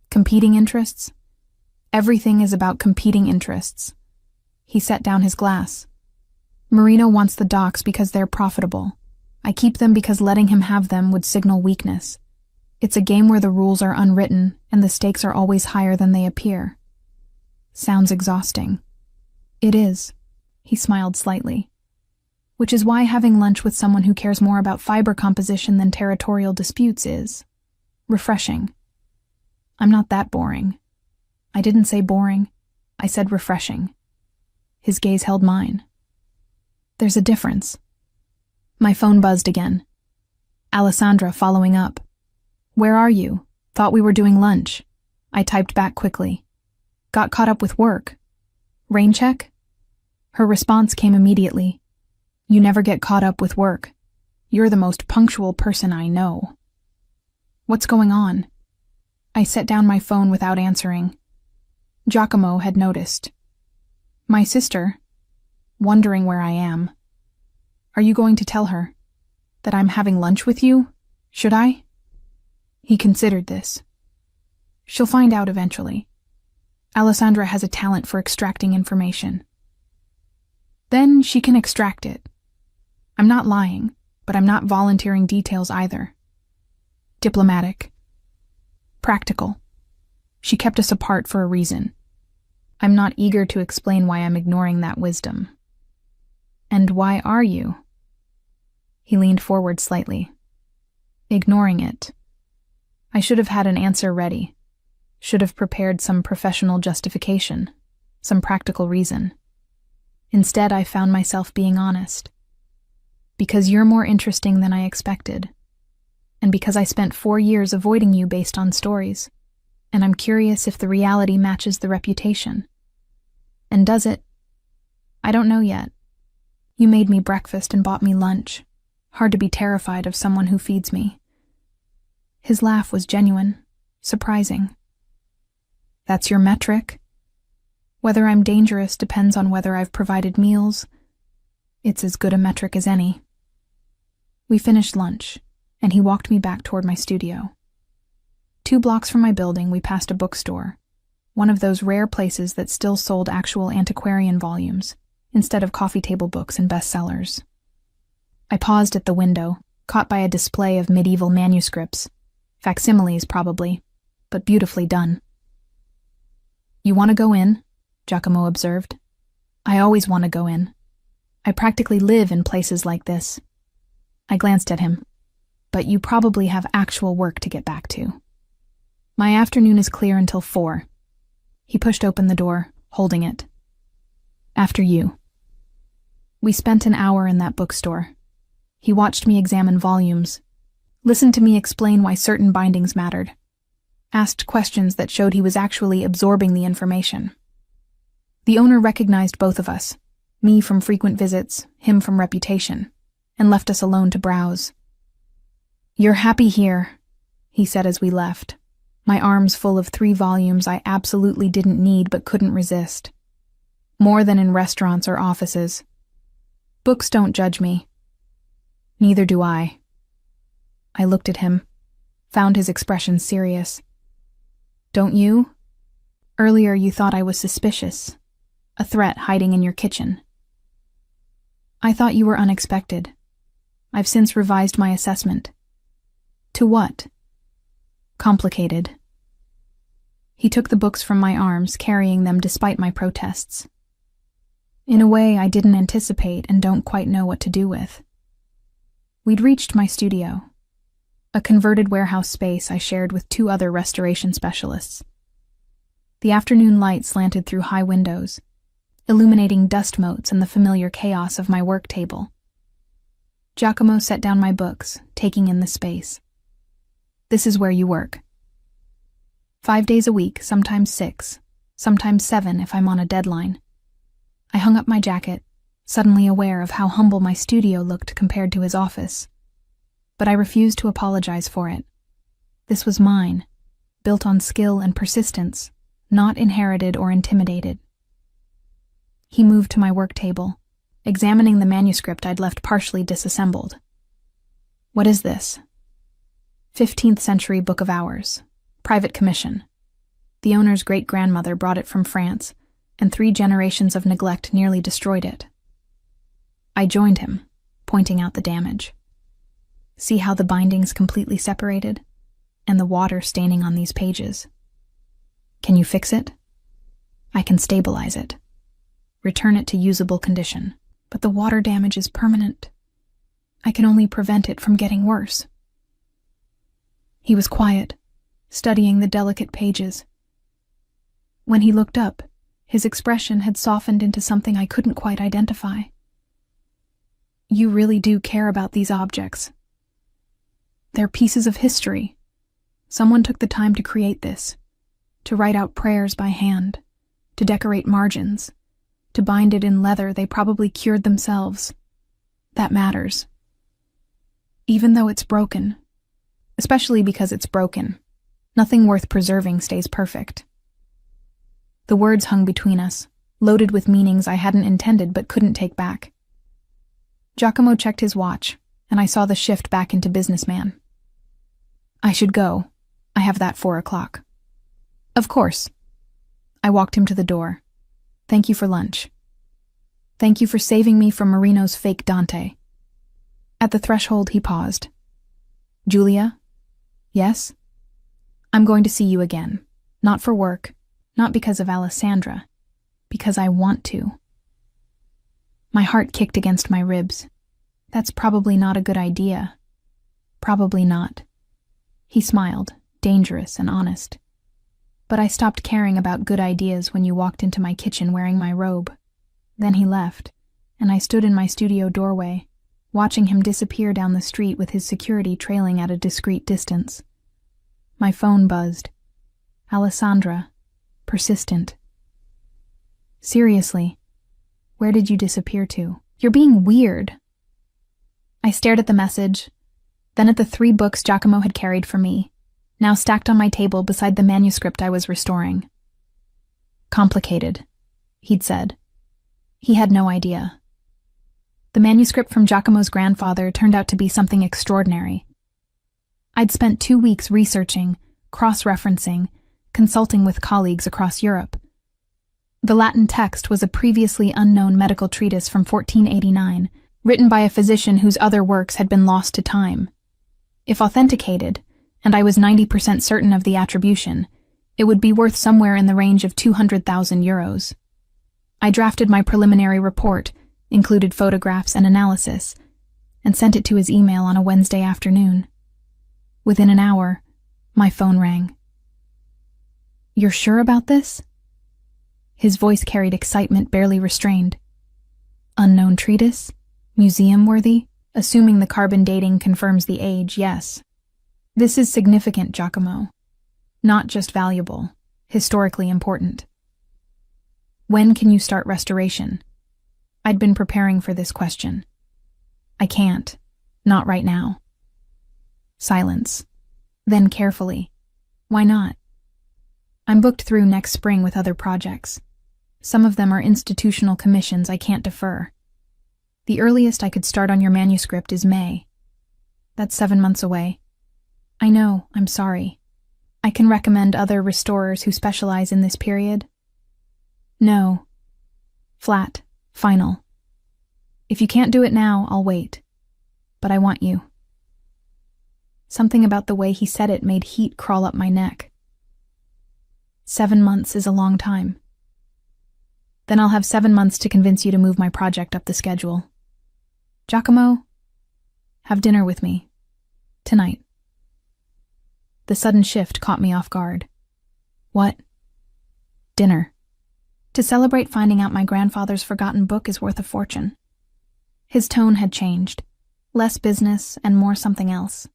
Competing interests? Everything is about competing interests. He set down his glass. Marino wants the docks because they're profitable. I keep them because letting him have them would signal weakness. It's a game where the rules are unwritten and the stakes are always higher than they appear. Sounds exhausting. It is. He smiled slightly. Which is why having lunch with someone who cares more about fiber composition than territorial disputes is refreshing. I'm not that boring. I didn't say boring. I said refreshing. His gaze held mine. There's a difference. My phone buzzed again. Alessandra following up. Where are you? Thought we were doing lunch. I typed back quickly. Got caught up with work. Rain check? Her response came immediately. You never get caught up with work. You're the most punctual person I know. What's going on? I set down my phone without answering. Giacomo had noticed. My sister, wondering where I am. Are you going to tell her that I'm having lunch with you? Should I? He considered this. She'll find out eventually. Alessandra has a talent for extracting information. Then she can extract it. I'm not lying, but I'm not volunteering details either. Diplomatic. Practical. She kept us apart for a reason. I'm not eager to explain why I'm ignoring that wisdom. And why are you? He leaned forward slightly. Ignoring it. I should have had an answer ready. Should have prepared some professional justification, some practical reason. Instead, I found myself being honest. Because you're more interesting than I expected. And because I spent 4 years avoiding you based on stories. And I'm curious if the reality matches the reputation. And does it? I don't know yet. You made me breakfast and bought me lunch. Hard to be terrified of someone who feeds me. His laugh was genuine, surprising. That's your metric? Whether I'm dangerous depends on whether I've provided meals. It's as good a metric as any. We finished lunch, and he walked me back toward my studio. 2 blocks from my building, we passed a bookstore, one of those rare places that still sold actual antiquarian volumes, instead of coffee table books and bestsellers. I paused at the window, caught by a display of medieval manuscripts, facsimiles probably, but beautifully done. You want to go in? Giacomo observed. I always want to go in. I practically live in places like this. I glanced at him. But you probably have actual work to get back to. My afternoon is clear until 4. He pushed open the door, holding it. After you. We spent an hour in that bookstore. He watched me examine volumes, listened to me explain why certain bindings mattered, asked questions that showed he was actually absorbing the information. The owner recognized both of us, me from frequent visits, him from reputation, and left us alone to browse. "You're happy here," he said as we left, my arms full of 3 volumes I absolutely didn't need but couldn't resist. More than in restaurants or offices. Books don't judge me. Neither do I. I looked at him, found his expression serious. "Don't you? Earlier you thought I was suspicious, a threat hiding in your kitchen." "I thought you were unexpected. I've since revised my assessment." "To what?" "Complicated." He took the books from my arms, carrying them despite my protests. In a way I didn't anticipate and don't quite know what to do with. We'd reached my studio, a converted warehouse space I shared with 2 other restoration specialists. The afternoon light slanted through high windows, illuminating dust motes and the familiar chaos of my work table. Giacomo set down my books, taking in the space. "This is where you work." 5 days a week, sometimes 6, sometimes 7 if I'm on a deadline. I hung up my jacket, suddenly aware of how humble my studio looked compared to his office. But I refused to apologize for it. This was mine, built on skill and persistence, not inherited or intimidated. He moved to my work table, examining the manuscript I'd left partially disassembled. "What is this?" 15th century Book of Hours, private commission. The owner's great-grandmother brought it from France, and 3 generations of neglect nearly destroyed it. I joined him, pointing out the damage. "See how the binding's completely separated? And the water staining on these pages. Can you fix it?" "I can stabilize it. Return it to usable condition. But the water damage is permanent. I can only prevent it from getting worse." He was quiet, studying the delicate pages. When he looked up, his expression had softened into something I couldn't quite identify. "You really do care about these objects. They're pieces of history. Someone took the time to create this, to write out prayers by hand, to decorate margins, to bind it in leather they probably cured themselves. That matters. Even though it's broken, especially because it's broken, nothing worth preserving stays perfect." The words hung between us, loaded with meanings I hadn't intended but couldn't take back. Giacomo checked his watch, and I saw the shift back into businessman. "I should go. I have that 4 o'clock." "Of course." I walked him to the door. "Thank you for lunch." "Thank you for saving me from Marino's fake Dante." At the threshold he paused. "Julia?" "Yes?" "I'm going to see you again. Not for work. Not because of Alessandra. Because I want to." My heart kicked against my ribs. That's probably not a good idea. Probably not. He smiled, dangerous and honest. But I stopped caring about good ideas when you walked into my kitchen wearing my robe. Then he left, and I stood in my studio doorway, watching him disappear down the street with his security trailing at a discreet distance. My phone buzzed. Alessandra. Persistent. "Seriously, where did you disappear to? You're being weird." I stared at the message, then at the 3 books Giacomo had carried for me, now stacked on my table beside the manuscript I was restoring. "Complicated," he'd said. He had no idea. The manuscript from Giacomo's grandfather turned out to be something extraordinary. I'd spent 2 weeks researching, cross-referencing, consulting with colleagues across Europe. The Latin text was a previously unknown medical treatise from 1489, written by a physician whose other works had been lost to time. If authenticated, and I was 90% certain of the attribution, it would be worth somewhere in the range of 200,000 euros. I drafted my preliminary report, included photographs and analysis, and sent it to his email on a Wednesday afternoon. Within an hour, my phone rang. "You're sure about this?" His voice carried excitement barely restrained. "Unknown treatise? Museum-worthy? Assuming the carbon dating confirms the age, yes. This is significant, Giacomo. Not just valuable, historically important. When can you start restoration? I'd been preparing for this question. I can't. Not right now. Silence. Then carefully. Why not? I'm booked through next spring with other projects. Some of them are institutional commissions I can't defer. The earliest I could start on your manuscript is May. That's 7 months away. I know, I'm sorry. I can recommend other restorers who specialize in this period. No. Flat. Final. If you can't do it now, I'll wait. But I want you. Something about the way he said it made heat crawl up my neck. 7 months is a long time. Then I'll have 7 months to convince you to move my project up the schedule. Giacomo, have dinner with me. Tonight. The sudden shift caught me off guard. What? Dinner. To celebrate finding out my grandfather's forgotten book is worth a fortune. His tone had changed. Less business and more something else.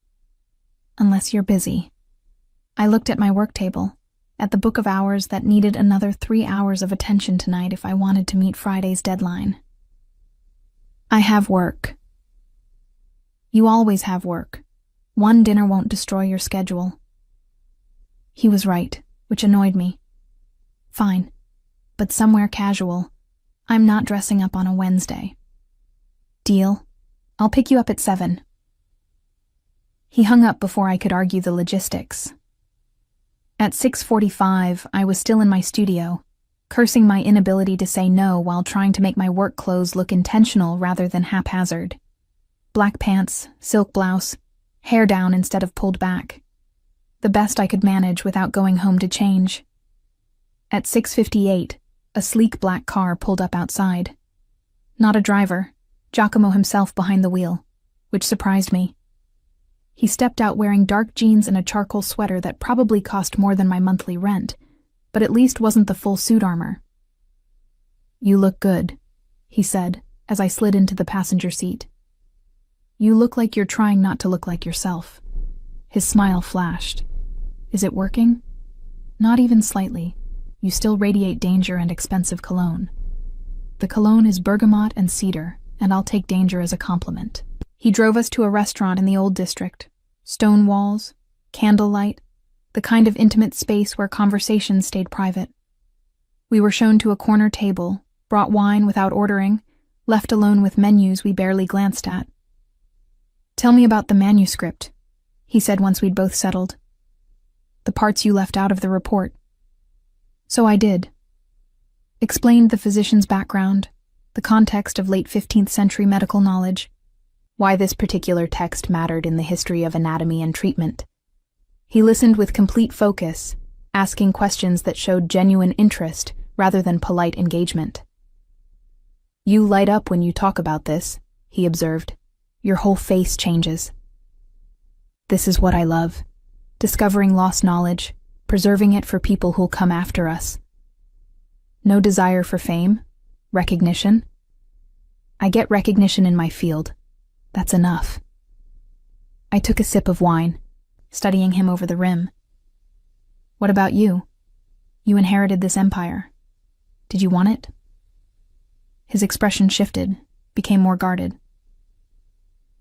Unless you're busy. I looked at my work table, at the book of hours that needed another 3 hours of attention tonight if I wanted to meet Friday's deadline. I have work. You always have work. One dinner won't destroy your schedule. He was right, which annoyed me. Fine, but somewhere casual. I'm not dressing up on a Wednesday. Deal? I'll pick you up at 7. He hung up before I could argue the logistics. At 6:45, I was still in my studio, cursing my inability to say no while trying to make my work clothes look intentional rather than haphazard. Black pants, silk blouse, hair down instead of pulled back. The best I could manage without going home to change. At 6:58, a sleek black car pulled up outside. Not a driver, Giacomo himself behind the wheel, which surprised me. He stepped out wearing dark jeans and a charcoal sweater that probably cost more than my monthly rent, but at least wasn't the full suit armor. You look good, he said, as I slid into the passenger seat. You look like you're trying not to look like yourself. His smile flashed. Is it working? Not even slightly. You still radiate danger and expensive cologne. The cologne is bergamot and cedar, and I'll take danger as a compliment. He drove us to a restaurant in the old district. Stone walls, candlelight, the kind of intimate space where conversations stayed private. We were shown to a corner table, brought wine without ordering, left alone with menus we barely glanced at. Tell me about the manuscript, he said once we'd both settled. The parts you left out of the report. So I did. Explained the physician's background, the context of late 15th century medical knowledge, why this particular text mattered in the history of anatomy and treatment. He listened with complete focus, asking questions that showed genuine interest rather than polite engagement. You light up when you talk about this, he observed. Your whole face changes. This is what I love. Discovering lost knowledge, preserving it for people who'll come after us. No desire for fame, recognition. I get recognition in my field. That's enough. I took a sip of wine, studying him over the rim. What about you? You inherited this empire. Did you want it? His expression shifted, became more guarded.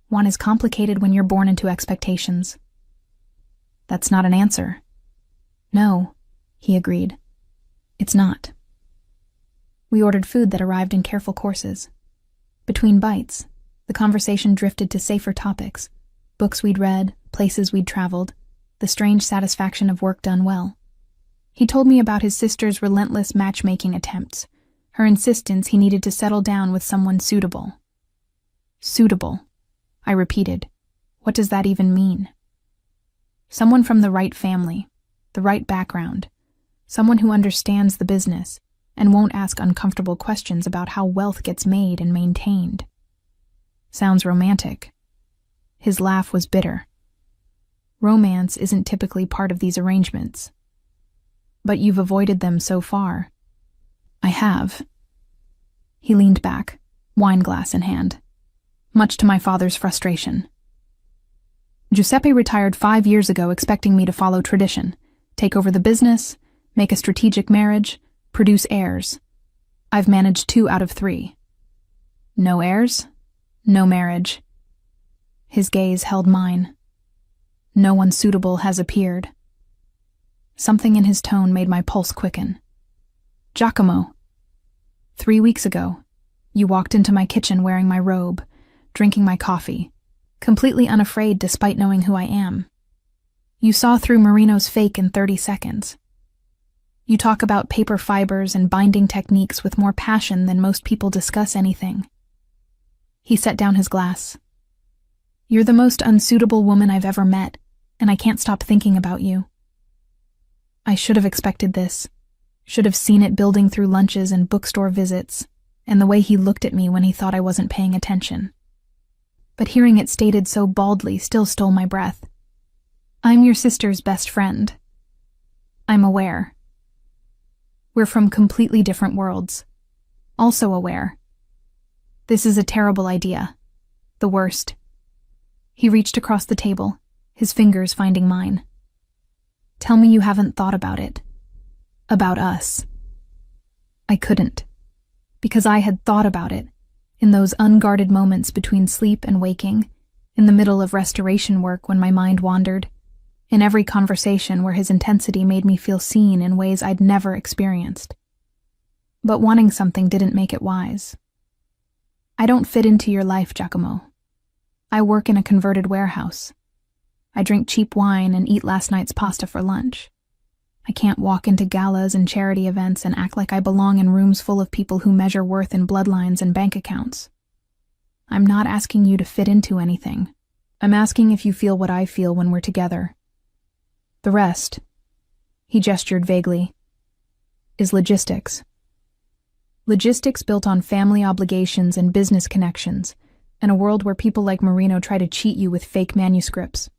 One is complicated when you're born into expectations. That's not an answer. No, he agreed. It's not. We ordered food that arrived in careful courses. Between bites, the conversation drifted to safer topics, books we'd read, places we'd traveled, the strange satisfaction of work done well. He told me about his sister's relentless matchmaking attempts, her insistence he needed to settle down with someone suitable. Suitable, I repeated. What does that even mean? Someone from the right family, the right background, someone who understands the business and won't ask uncomfortable questions about how wealth gets made and maintained. Sounds romantic. His laugh was bitter. Romance isn't typically part of these arrangements. But you've avoided them so far. I have. He leaned back, wine glass in hand, much to my father's frustration. Giuseppe retired 5 years ago expecting me to follow tradition, take over the business, make a strategic marriage, produce heirs. I've managed 2 out of 3. No heirs, no marriage. His gaze held mine. No one suitable has appeared. Something in his tone made my pulse quicken. Giacomo, 3 weeks ago, you walked into my kitchen wearing my robe, drinking my coffee, completely unafraid despite knowing who I am. You saw through Marino's fake in 30 seconds. You talk about paper fibers and binding techniques with more passion than most people discuss anything. He set down his glass. You're the most unsuitable woman I've ever met, and I can't stop thinking about you. I should have expected this, should have seen it building through lunches and bookstore visits, and the way he looked at me when he thought I wasn't paying attention. But hearing it stated so baldly still stole my breath. I'm your sister's best friend. I'm aware. We're from completely different worlds. Also aware. This is a terrible idea. The worst. He reached across the table, his fingers finding mine. Tell me you haven't thought about it. About us. I couldn't. Because I had thought about it, in those unguarded moments between sleep and waking, in the middle of restoration work when my mind wandered, in every conversation where his intensity made me feel seen in ways I'd never experienced. But wanting something didn't make it wise. I don't fit into your life, Giacomo. I work in a converted warehouse. I drink cheap wine and eat last night's pasta for lunch. I can't walk into galas and charity events and act like I belong in rooms full of people who measure worth in bloodlines and bank accounts. I'm not asking you to fit into anything. I'm asking if you feel what I feel when we're together. The rest, he gestured vaguely, is logistics. Logistics built on family obligations and business connections, in a world where people like Marino try to cheat you with fake manuscripts.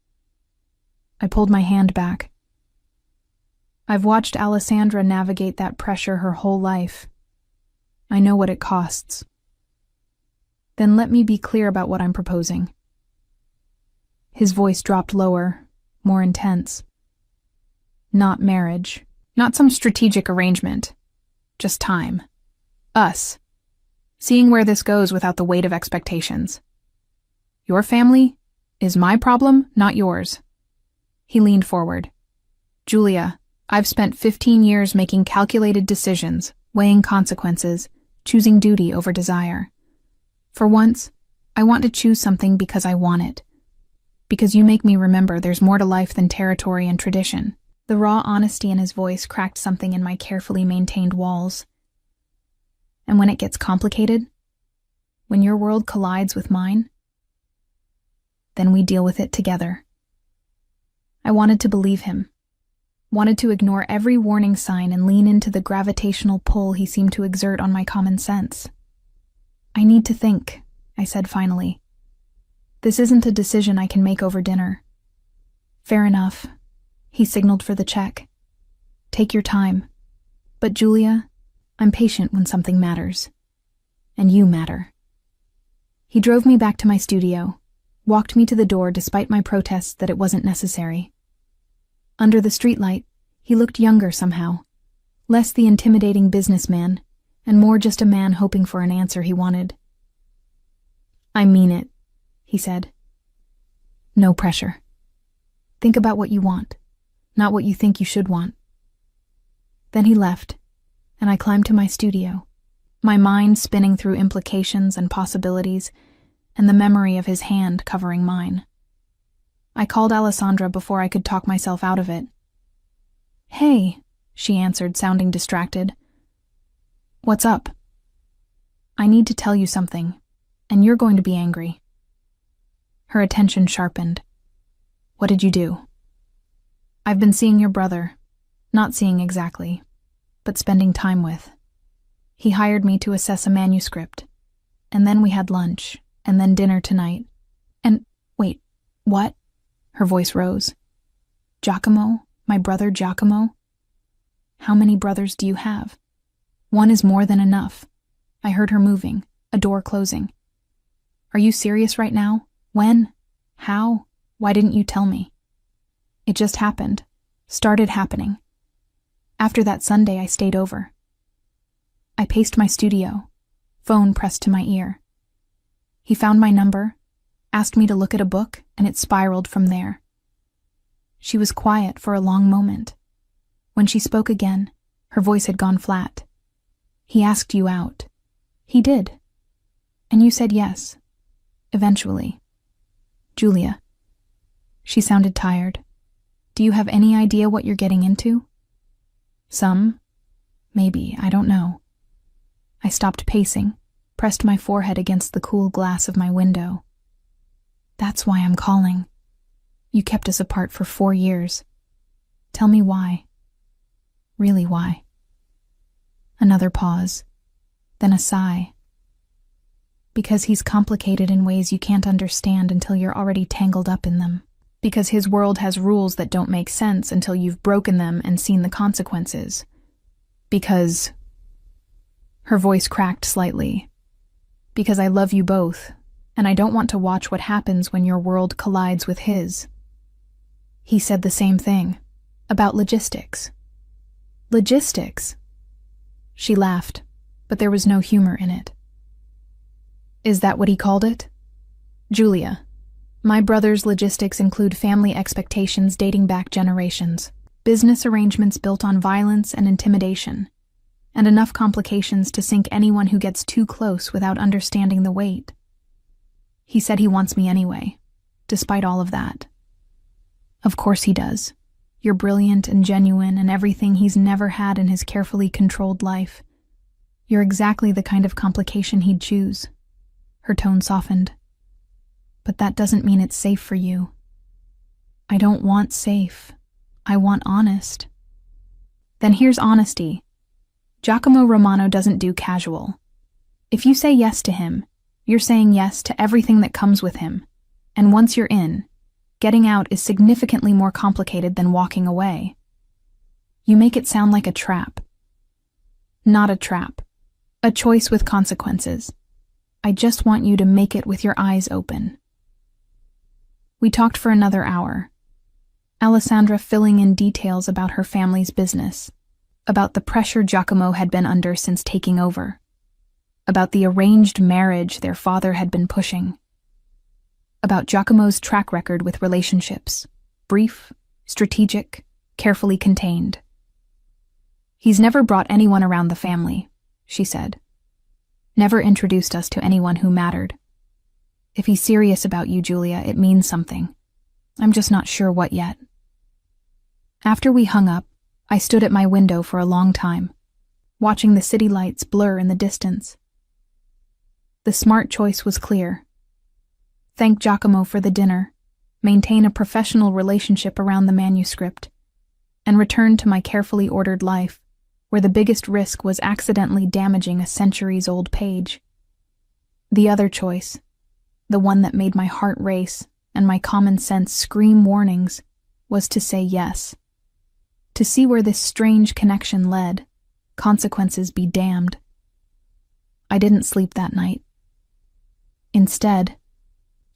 I pulled my hand back. I've watched Alessandra navigate that pressure her whole life. I know what it costs. Then let me be clear about what I'm proposing. His voice dropped lower, more intense. Not marriage, not some strategic arrangement, just time. Us. Seeing where this goes without the weight of expectations. Your family is my problem, not yours. He leaned forward. Giulia, I've spent 15 years making calculated decisions, weighing consequences, choosing duty over desire. For once, I want to choose something because I want it. Because you make me remember there's more to life than territory and tradition. The raw honesty in his voice cracked something in my carefully maintained walls. And when it gets complicated, when your world collides with mine, then we deal with it together. I wanted to believe him, wanted to ignore every warning sign and lean into the gravitational pull he seemed to exert on my common sense. I need to think, I said finally. This isn't a decision I can make over dinner. Fair enough. He signaled for the check. Take your time. But Giulia, I'm patient when something matters. And you matter. He drove me back to my studio, walked me to the door despite my protests that it wasn't necessary. Under the streetlight, he looked younger somehow, less the intimidating businessman, and more just a man hoping for an answer he wanted. I mean it, he said. No pressure. Think about what you want, not what you think you should want. Then he left, and I climbed to my studio, my mind spinning through implications and possibilities, and the memory of his hand covering mine. I called Alessandra before I could talk myself out of it. Hey, she answered, sounding distracted. What's up? I need to tell you something, and you're going to be angry. Her attention sharpened. What did you do? I've been seeing your brother, not seeing exactly, but spending time with. He hired me to assess a manuscript, and then we had lunch, and then dinner tonight. And, wait, what? Her voice rose. Giacomo? My brother Giacomo? How many brothers do you have? One is more than enough. I heard her moving, a door closing. Are you serious right now? When? How? Why didn't you tell me? It just happened. Started happening. After that Sunday, I stayed over. I paced my studio, phone pressed to my ear. He found my number, asked me to look at a book, and it spiraled from there. She was quiet for a long moment. When she spoke again, her voice had gone flat. He asked you out. He did. And you said yes. Eventually. Julia. She sounded tired. Do you have any idea what you're getting into? Some. Maybe, I don't know. I stopped pacing, pressed my forehead against the cool glass of my window. That's why I'm calling. You kept us apart for 4 years. Tell me why. Really why? Another pause, then a sigh. Because he's complicated in ways you can't understand until you're already tangled up in them. Because his world has rules that don't make sense until you've broken them and seen the consequences. Because... Her voice cracked slightly. Because I love you both, and I don't want to watch what happens when your world collides with his. He said the same thing, about logistics. Logistics? She laughed, but there was no humor in it. Is that what he called it? Julia, my brother's logistics include family expectations dating back generations, business arrangements built on violence and intimidation, and enough complications to sink anyone who gets too close without understanding the weight. He said he wants me anyway, despite all of that. Of course he does. You're brilliant and genuine and everything he's never had in his carefully controlled life. You're exactly the kind of complication he'd choose. Her tone softened. But that doesn't mean it's safe for you. I don't want safe. I want honest. Then here's honesty. Giacomo Romano doesn't do casual. If you say yes to him, you're saying yes to everything that comes with him. And once you're in, getting out is significantly more complicated than walking away. You make it sound like a trap. Not a trap. A choice with consequences. I just want you to make it with your eyes open. We talked for another hour. Alessandra filling in details about her family's business, about the pressure Giacomo had been under since taking over, about the arranged marriage their father had been pushing, about Giacomo's track record with relationships, brief, strategic, carefully contained. He's never brought anyone around the family, she said. Never introduced us to anyone who mattered. If he's serious about you, Julia, it means something. I'm just not sure what yet. After we hung up, I stood at my window for a long time, watching the city lights blur in the distance. The smart choice was clear. Thank Giacomo for the dinner, maintain a professional relationship around the manuscript, and return to my carefully ordered life, where the biggest risk was accidentally damaging a centuries-old page. The other choice, the one that made my heart race and my common sense scream warnings, was to say yes. To see where this strange connection led, consequences be damned. I didn't sleep that night. Instead,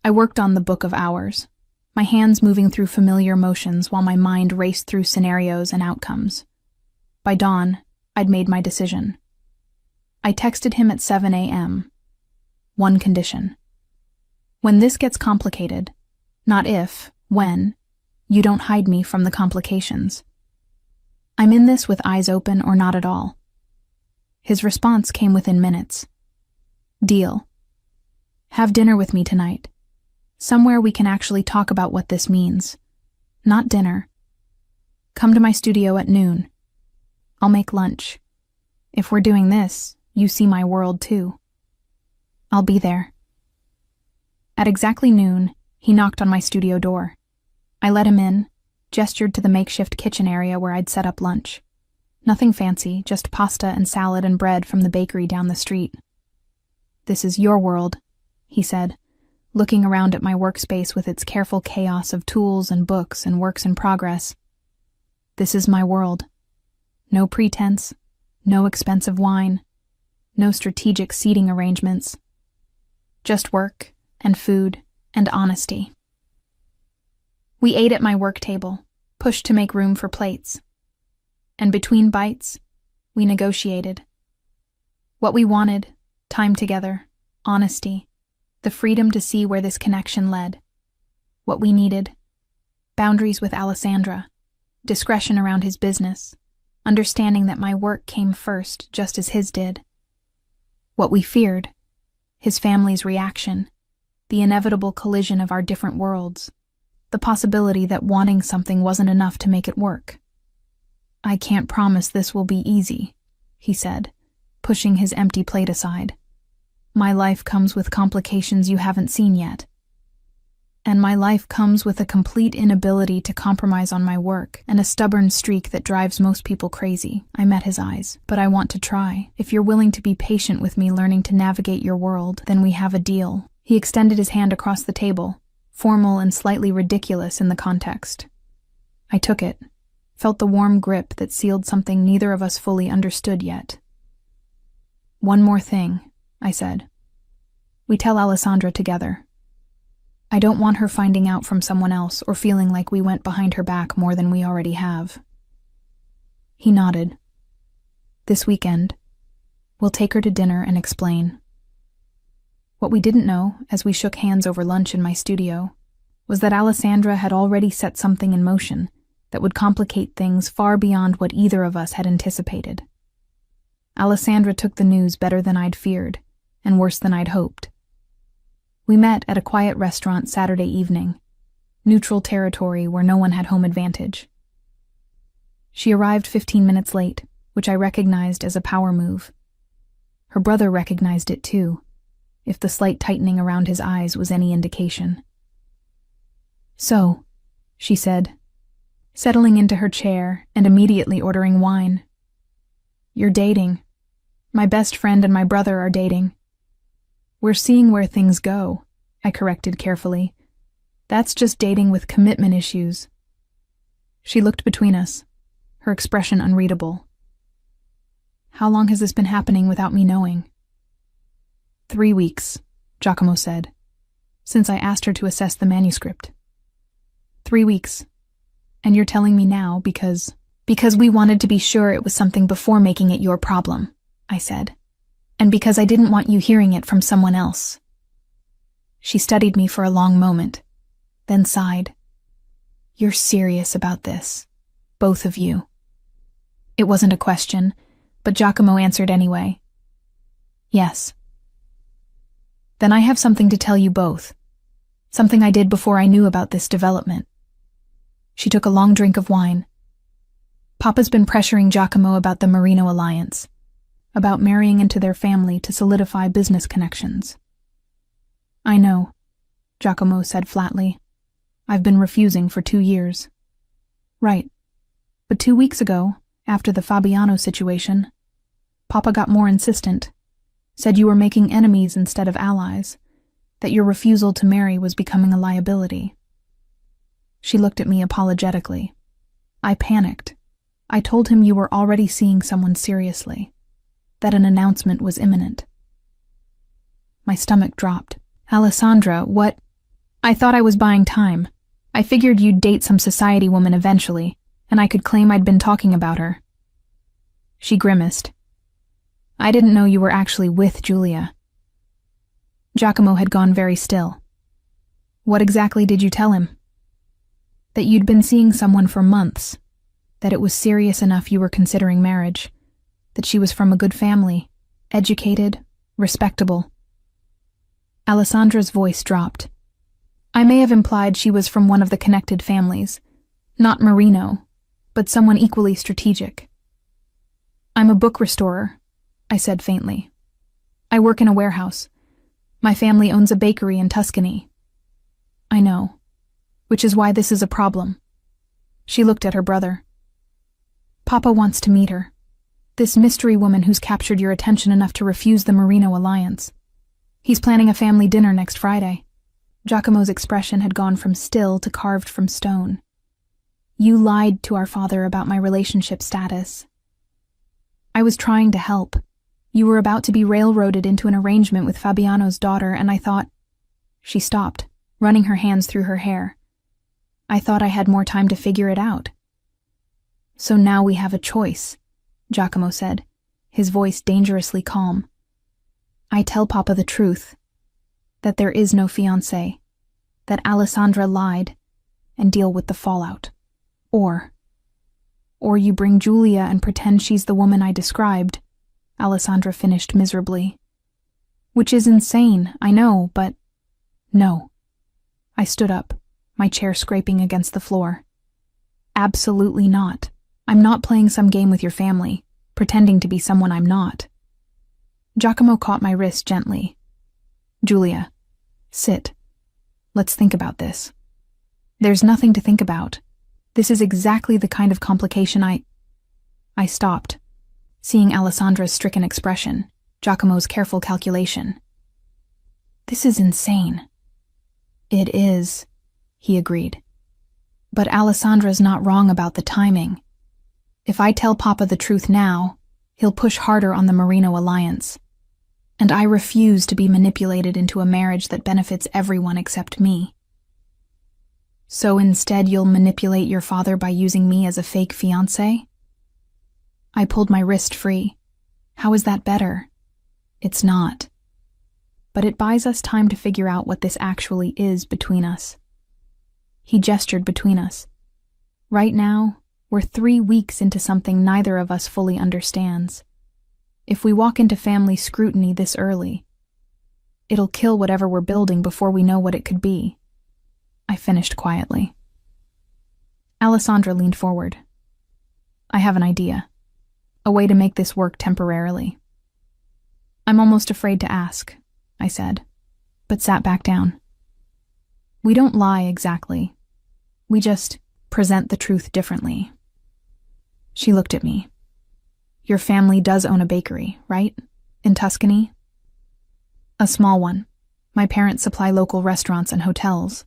I worked on the Book of Hours, my hands moving through familiar motions while my mind raced through scenarios and outcomes. By dawn, I'd made my decision. I texted him at 7 a.m. One condition. When this gets complicated, not if, when, you don't hide me from the complications. I'm in this with eyes open or not at all. His response came within minutes. Deal. Have dinner with me tonight. Somewhere we can actually talk about what this means. Not dinner. Come to my studio at noon. I'll make lunch. If we're doing this, you see my world too. I'll be there. At exactly noon, he knocked on my studio door. I let him in, gestured to the makeshift kitchen area where I'd set up lunch. Nothing fancy, just pasta and salad and bread from the bakery down the street. This is your world, he said, looking around at my workspace with its careful chaos of tools and books and works in progress. This is my world. No pretense, no expensive wine, no strategic seating arrangements. Just work and food and honesty. We ate at my work table, pushed to make room for plates. And between bites, we negotiated. What we wanted, time together, honesty, the freedom to see where this connection led. What we needed, boundaries with Alessandra, discretion around his business, understanding that my work came first just as his did. What we feared, his family's reaction, the inevitable collision of our different worlds, the possibility that wanting something wasn't enough to make it work. I can't promise this will be easy, he said, pushing his empty plate aside. My life comes with complications you haven't seen yet. And my life comes with a complete inability to compromise on my work and a stubborn streak that drives most people crazy. I met his eyes. But I want to try. If you're willing to be patient with me learning to navigate your world, then we have a deal. He extended his hand across the table, formal and slightly ridiculous in the context. I took it, felt the warm grip that sealed something neither of us fully understood yet. One more thing, I said. We tell Alessandra together. I don't want her finding out from someone else or feeling like we went behind her back more than we already have. He nodded. This weekend, we'll take her to dinner and explain. What we didn't know, as we shook hands over lunch in my studio, was that Alessandra had already set something in motion that would complicate things far beyond what either of us had anticipated. Alessandra took the news better than I'd feared, and worse than I'd hoped. We met at a quiet restaurant Saturday evening, neutral territory where no one had home advantage. She arrived 15 minutes late, which I recognized as a power move. Her brother recognized it too, if the slight tightening around his eyes was any indication. So, she said, settling into her chair and immediately ordering wine. You're dating. My best friend and my brother are dating. We're seeing where things go, I corrected carefully. That's just dating with commitment issues. She looked between us, her expression unreadable. How long has this been happening without me knowing? 3 weeks, Giacomo said, since I asked her to assess the manuscript. 3 weeks. And you're telling me now because we wanted to be sure it was something before making it your problem, I said. And because I didn't want you hearing it from someone else. She studied me for a long moment, then sighed. You're serious about this, both of you. It wasn't a question, but Giacomo answered anyway. Yes. Then I have something to tell you both, something I did before I knew about this development. She took a long drink of wine. Papa's been pressuring Giacomo about the Marino alliance, about marrying into their family to solidify business connections. I know, Giacomo said flatly. I've been refusing for 2 years. Right. But 2 weeks ago, after the Fabiano situation, Papa got more insistent, said you were making enemies instead of allies, that your refusal to marry was becoming a liability. She looked at me apologetically. I panicked. I told him you were already seeing someone seriously, that an announcement was imminent. My stomach dropped. Alessandra, what? I thought I was buying time. I figured you'd date some society woman eventually, and I could claim I'd been talking about her. She grimaced. I didn't know you were actually with Giulia. Giacomo had gone very still. What exactly did you tell him? That you'd been seeing someone for months, that it was serious enough you were considering marriage, that she was from a good family, educated, respectable. Alessandra's voice dropped. I may have implied she was from one of the connected families, not Marino, but someone equally strategic. I'm a book restorer, I said faintly. I work in a warehouse. My family owns a bakery in Tuscany. I know, which is why this is a problem. She looked at her brother. Papa wants to meet her. This mystery woman who's captured your attention enough to refuse the Marino alliance. He's planning a family dinner next Friday. Giacomo's expression had gone from still to carved from stone. You lied to our father about my relationship status. I was trying to help. You were about to be railroaded into an arrangement with Fabiano's daughter, and I thought... She stopped, running her hands through her hair. I thought I had more time to figure it out. So now we have a choice, Giacomo said, his voice dangerously calm. I tell Papa the truth, that there is no fiancé, that Alessandra lied, and deal with the fallout. Or you bring Giulia and pretend she's the woman I described, Alessandra finished miserably. Which is insane, I know, but no. I stood up, my chair scraping against the floor. Absolutely not. I'm not playing some game with your family, pretending to be someone I'm not. Giacomo caught my wrist gently. Giulia, sit. Let's think about this. There's nothing to think about. This is exactly the kind of complication I stopped, seeing Alessandra's stricken expression, Giacomo's careful calculation. This is insane. It is, he agreed. But Alessandra's not wrong about the timing. If I tell Papa the truth now, he'll push harder on the Marino alliance. And I refuse to be manipulated into a marriage that benefits everyone except me. So instead you'll manipulate your father by using me as a fake fiancé? I pulled my wrist free. How is that better? It's not. But it buys us time to figure out what this actually is between us. He gestured between us. Right now, we're 3 weeks into something neither of us fully understands. If we walk into family scrutiny this early, it'll kill whatever we're building before we know what it could be. I finished quietly. Alessandra leaned forward. I have an idea. A way to make this work temporarily. I'm almost afraid to ask, I said, but sat back down. We don't lie exactly. We just present the truth differently. She looked at me. Your family does own a bakery, right? In Tuscany? A small one. My parents supply local restaurants and hotels.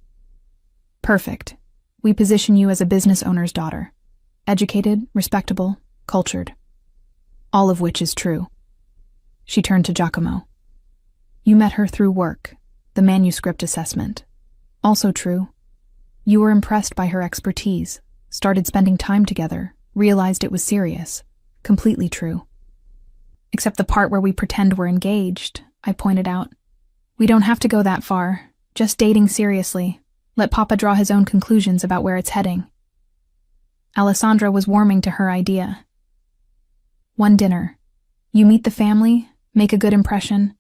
Perfect. We position you as a business owner's daughter. Educated, respectable, cultured. All of which is true. She turned to Giacomo. You met her through work, the manuscript assessment. Also true. You were impressed by her expertise, started spending time together, realized it was serious. Completely true. Except the part where we pretend we're engaged, I pointed out. We don't have to go that far, just dating seriously. Let Papa draw his own conclusions about where it's heading. Alessandra was warming to her idea. One dinner. You meet the family, make a good impression,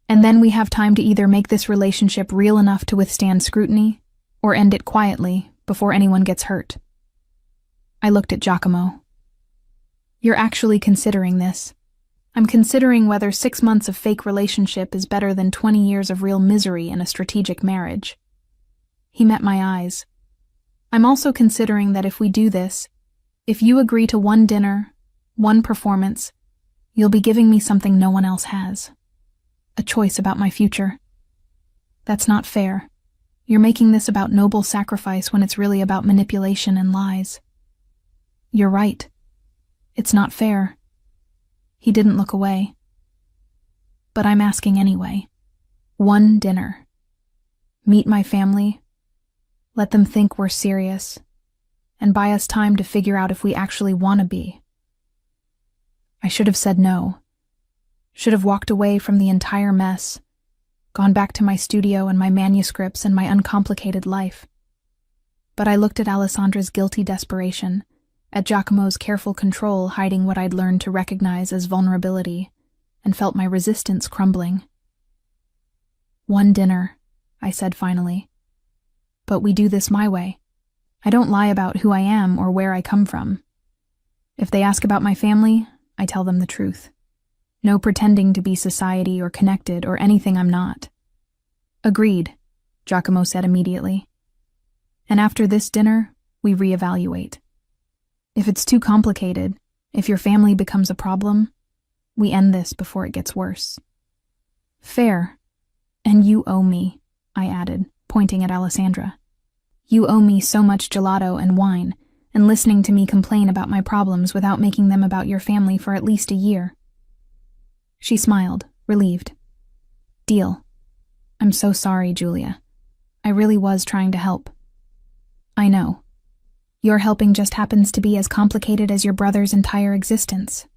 and then we have time to either make this relationship real enough to withstand scrutiny, or end it quietly before anyone gets hurt. I looked at Giacomo. You're actually considering this. I'm considering whether 6 months of fake relationship is better than 20 years of real misery in a strategic marriage. He met my eyes. I'm also considering that if we do this, if you agree to one dinner, one performance, you'll be giving me something no one else has. A choice about my future. That's not fair. You're making this about noble sacrifice when it's really about manipulation and lies. You're right. It's not fair. He didn't look away. But I'm asking anyway. One dinner. Meet my family. Let them think we're serious. And buy us time to figure out if we actually want to be. I should have said no. Should have walked away from the entire mess. Gone back to my studio and my manuscripts and my uncomplicated life. But I looked at Alessandra's guilty desperation, at Giacomo's careful control hiding what I'd learned to recognize as vulnerability, and felt my resistance crumbling. One dinner, I said finally. But we do this my way. I don't lie about who I am or where I come from. If they ask about my family, I tell them the truth. No pretending to be society or connected or anything I'm not. Agreed, Giacomo said immediately. And after this dinner, we reevaluate. If it's too complicated, if your family becomes a problem, we end this before it gets worse. Fair. And you owe me, I added, pointing at Alessandra. You owe me so much gelato and wine, and listening to me complain about my problems without making them about your family for at least a year. She smiled, relieved. Deal. I'm so sorry, Giulia. I really was trying to help. I know. Your helping just happens to be as complicated as your brother's entire existence.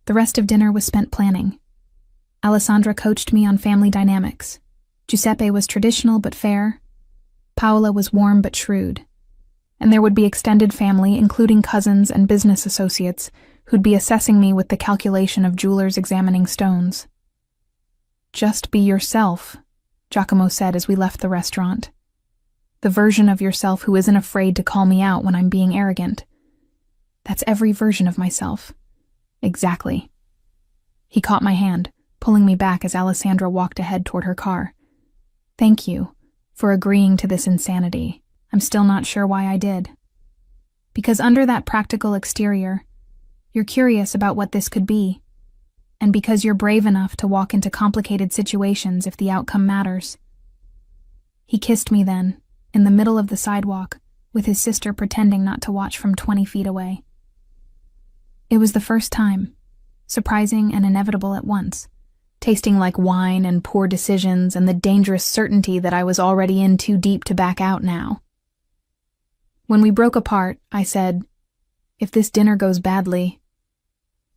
The rest of dinner was spent planning. Alessandra coached me on family dynamics. Giuseppe was traditional but fair. Paola was warm but shrewd. And there would be extended family, including cousins and business associates, who'd be assessing me with the calculation of jewelers examining stones. Just be yourself, Giacomo said as we left the restaurant. The version of yourself who isn't afraid to call me out when I'm being arrogant. That's every version of myself. Exactly. He caught my hand, pulling me back as Alessandra walked ahead toward her car. Thank you for agreeing to this insanity. I'm still not sure why I did. Because under that practical exterior, you're curious about what this could be. And because you're brave enough to walk into complicated situations if the outcome matters. He kissed me then, in the middle of the sidewalk, with his sister pretending not to watch from 20 feet away. It was the first time, surprising and inevitable at once, tasting like wine and poor decisions and the dangerous certainty that I was already in too deep to back out now. When we broke apart, I said, "If this dinner goes badly,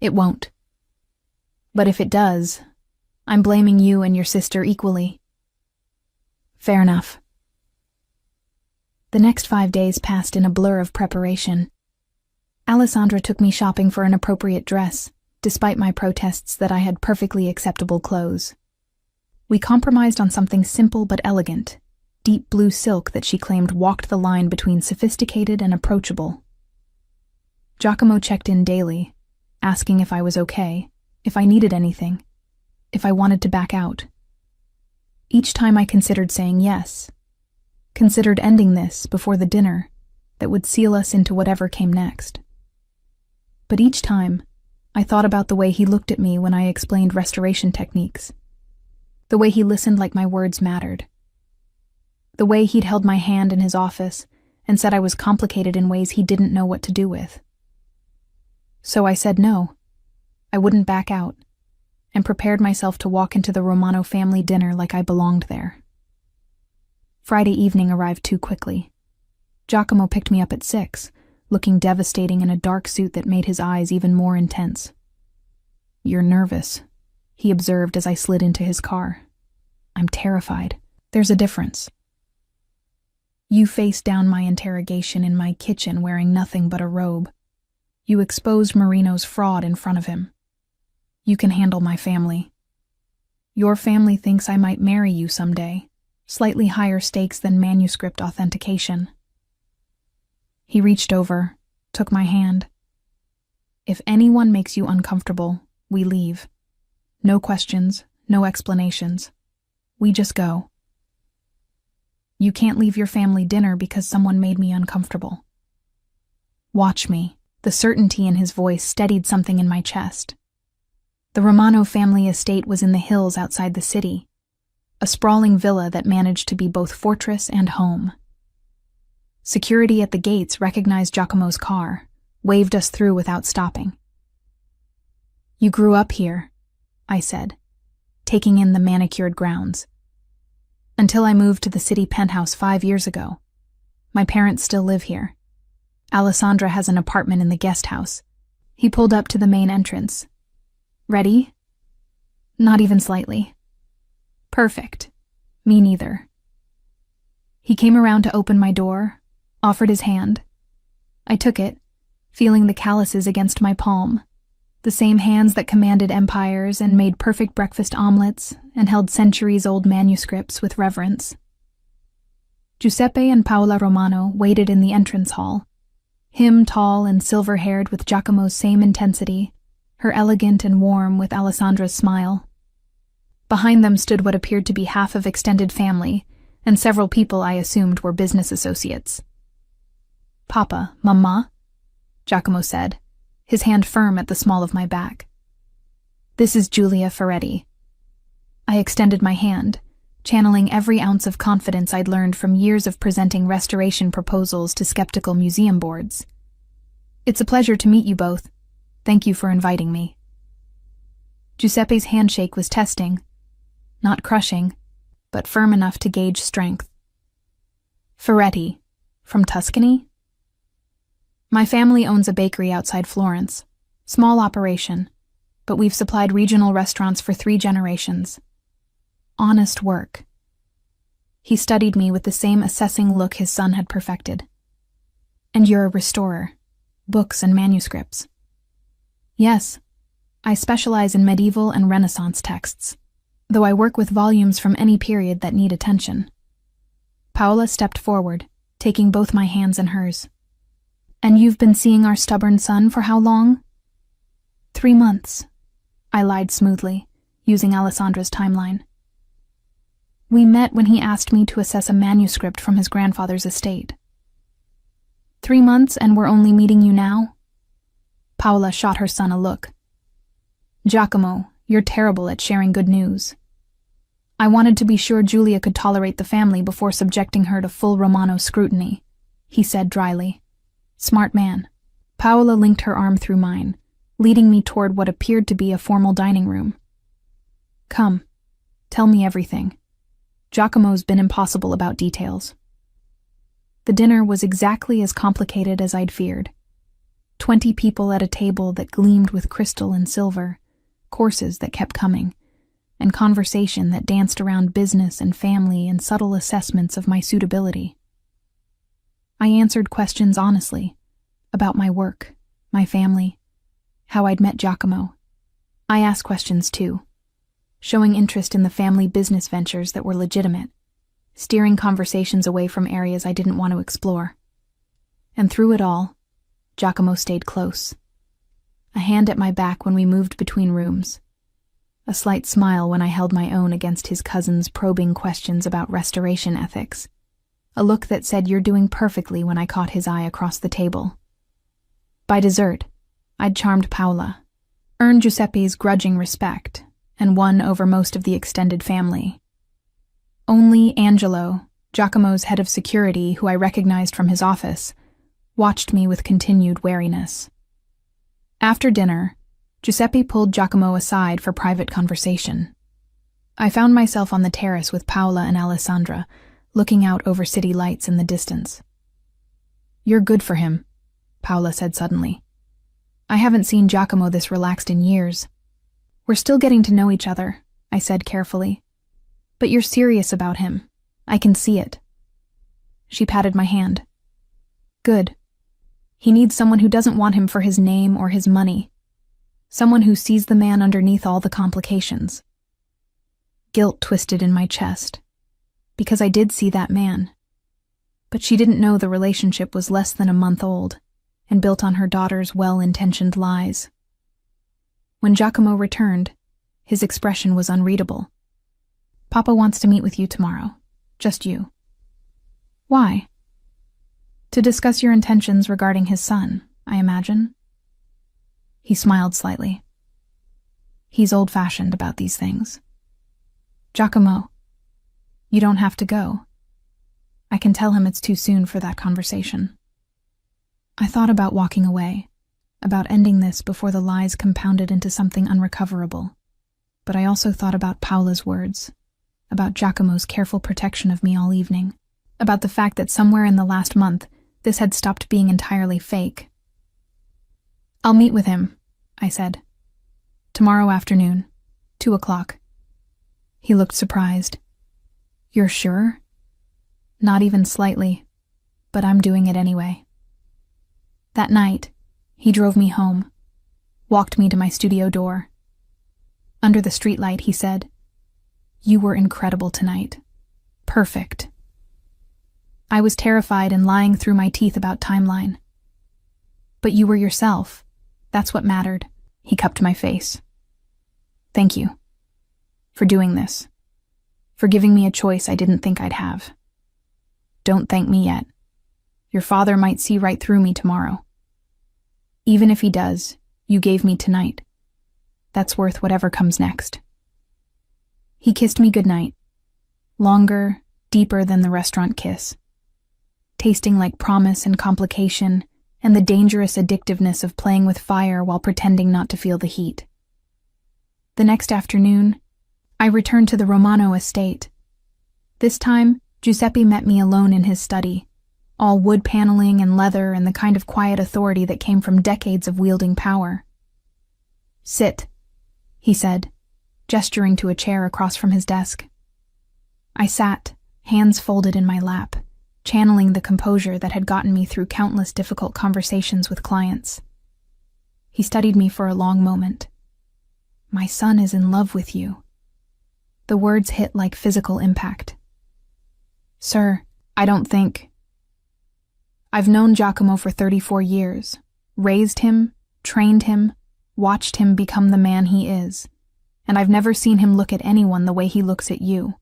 it won't. But if it does, I'm blaming you and your sister equally." Fair enough. The next 5 days passed in a blur of preparation. Alessandra took me shopping for an appropriate dress, despite my protests that I had perfectly acceptable clothes. We compromised on something simple but elegant, deep blue silk that she claimed walked the line between sophisticated and approachable. Giacomo checked in daily, asking if I was okay, if I needed anything, if I wanted to back out. Each time I considered saying yes, considered ending this before the dinner that would seal us into whatever came next. But each time, I thought about the way he looked at me when I explained restoration techniques, the way he listened like my words mattered, the way he'd held my hand in his office and said I was complicated in ways he didn't know what to do with. So I said no. I wouldn't back out, and prepared myself to walk into the Romano family dinner like I belonged there. Friday evening arrived too quickly. Giacomo picked me up at 6, looking devastating in a dark suit that made his eyes even more intense. "You're nervous," he observed as I slid into his car. "I'm terrified. There's a difference. You faced down my interrogation in my kitchen wearing nothing but a robe. You exposed Marino's fraud in front of him. You can handle my family. Your family thinks I might marry you someday, slightly higher stakes than manuscript authentication." He reached over, took my hand. "If anyone makes you uncomfortable, we leave. No questions, no explanations. We just go. You can't leave your family dinner because someone made me uncomfortable. Watch me." The certainty in his voice steadied something in my chest. The Romano family estate was in the hills outside the city, a sprawling villa that managed to be both fortress and home. Security at the gates recognized Giacomo's car, waved us through without stopping. "You grew up here," I said, taking in the manicured grounds. "Until I moved to the city penthouse 5 years ago. My parents still live here. Alessandra has an apartment in the guest house." He pulled up to the main entrance. "Ready?" "Not even slightly." "Perfect. Me neither." He came around to open my door, offered his hand. I took it, feeling the calluses against my palm, the same hands that commanded empires and made perfect breakfast omelets and held centuries-old manuscripts with reverence. Giuseppe and Paola Romano waited in the entrance hall, him tall and silver-haired with Giacomo's same intensity, her elegant and warm with Alessandra's smile. Behind them stood what appeared to be half of extended family, and several people I assumed were business associates. "Papa, Mamma," Giacomo said, his hand firm at the small of my back. "This is Giulia Ferretti." I extended my hand, channeling every ounce of confidence I'd learned from years of presenting restoration proposals to skeptical museum boards. "It's a pleasure to meet you both. Thank you for inviting me." Giuseppe's handshake was testing, not crushing, but firm enough to gauge strength. "Ferretti," From Tuscany? My family owns a bakery outside Florence. Small operation, but we've supplied regional restaurants for 3 generations. Honest work. He studied me with the same assessing look his son had perfected. And you're a restorer. Books and manuscripts. Yes, I specialize in medieval and Renaissance texts, though I work with volumes from any period that need attention. Paola stepped forward, taking both my hands in hers. And you've been seeing our stubborn son for how long? 3 months, I lied smoothly, using Alessandra's timeline. We met when he asked me to assess a manuscript from his grandfather's estate. 3 months and we're only meeting you now? Paola shot her son a look. Giacomo, you're terrible at sharing good news. I wanted to be sure Giulia could tolerate the family before subjecting her to full Romano scrutiny, he said dryly. Smart man. Paola linked her arm through mine, leading me toward what appeared to be a formal dining room. Come, tell me everything. Giacomo's been impossible about details. The dinner was exactly as complicated as I'd feared. 20 people at a table that gleamed with crystal and silver, courses that kept coming, and conversation that danced around business and family and subtle assessments of my suitability. I answered questions honestly, about my work, my family, how I'd met Giacomo. I asked questions too, showing interest in the family business ventures that were legitimate, steering conversations away from areas I didn't want to explore. And through it all, Giacomo stayed close. A hand at my back when we moved between rooms. A slight smile when I held my own against his cousin's probing questions about restoration ethics. A look that said you're doing perfectly when I caught his eye across the table. By dessert, I'd charmed Paola, earned Giuseppe's grudging respect, and won over most of the extended family. Only Angelo, Giacomo's head of security, who I recognized from his office, watched me with continued wariness. After dinner, Giuseppe pulled Giacomo aside for private conversation. I found myself on the terrace with Paola and Alessandra, looking out over city lights in the distance. You're good for him, Paola said suddenly. I haven't seen Giacomo this relaxed in years. We're still getting to know each other, I said carefully. But you're serious about him. I can see it. She patted my hand. Good. He needs someone who doesn't want him for his name or his money. Someone who sees the man underneath all the complications. Guilt twisted in my chest, because I did see that man. But she didn't know the relationship was less than a month old and built on her daughter's well-intentioned lies. When Giacomo returned, his expression was unreadable. Papa wants to meet with you tomorrow. Just you. Why? To discuss your intentions regarding his son, I imagine. He smiled slightly. He's old-fashioned about these things. Giacomo, you don't have to go. I can tell him it's too soon for that conversation. I thought about walking away, about ending this before the lies compounded into something unrecoverable. But I also thought about Paola's words, about Giacomo's careful protection of me all evening, about the fact that somewhere in the last month, this had stopped being entirely fake. I'll meet with him, I said. Tomorrow afternoon, 2 o'clock. He looked surprised. You're sure? Not even slightly, but I'm doing it anyway. That night, he drove me home, walked me to my studio door. Under the streetlight, he said, You were incredible tonight. Perfect. I was terrified and lying through my teeth about timeline. But you were yourself. That's what mattered. He cupped my face. Thank you. For doing this. For giving me a choice I didn't think I'd have. Don't thank me yet. Your father might see right through me tomorrow. Even if he does, you gave me tonight. That's worth whatever comes next. He kissed me goodnight. Longer, deeper than the restaurant kiss. Tasting like promise and complication, and the dangerous addictiveness of playing with fire while pretending not to feel the heat. The next afternoon, I returned to the Romano estate. This time, Giuseppe met me alone in his study, all wood paneling and leather and the kind of quiet authority that came from decades of wielding power. "Sit," he said, gesturing to a chair across from his desk. I sat, hands folded in my lap, channeling the composure that had gotten me through countless difficult conversations with clients. He studied me for a long moment. "My son is in love with you." The words hit like physical impact. "Sir, I don't think..." I've known Giacomo for 34 years, raised him, trained him, watched him become the man he is, and I've never seen him look at anyone the way he looks at you.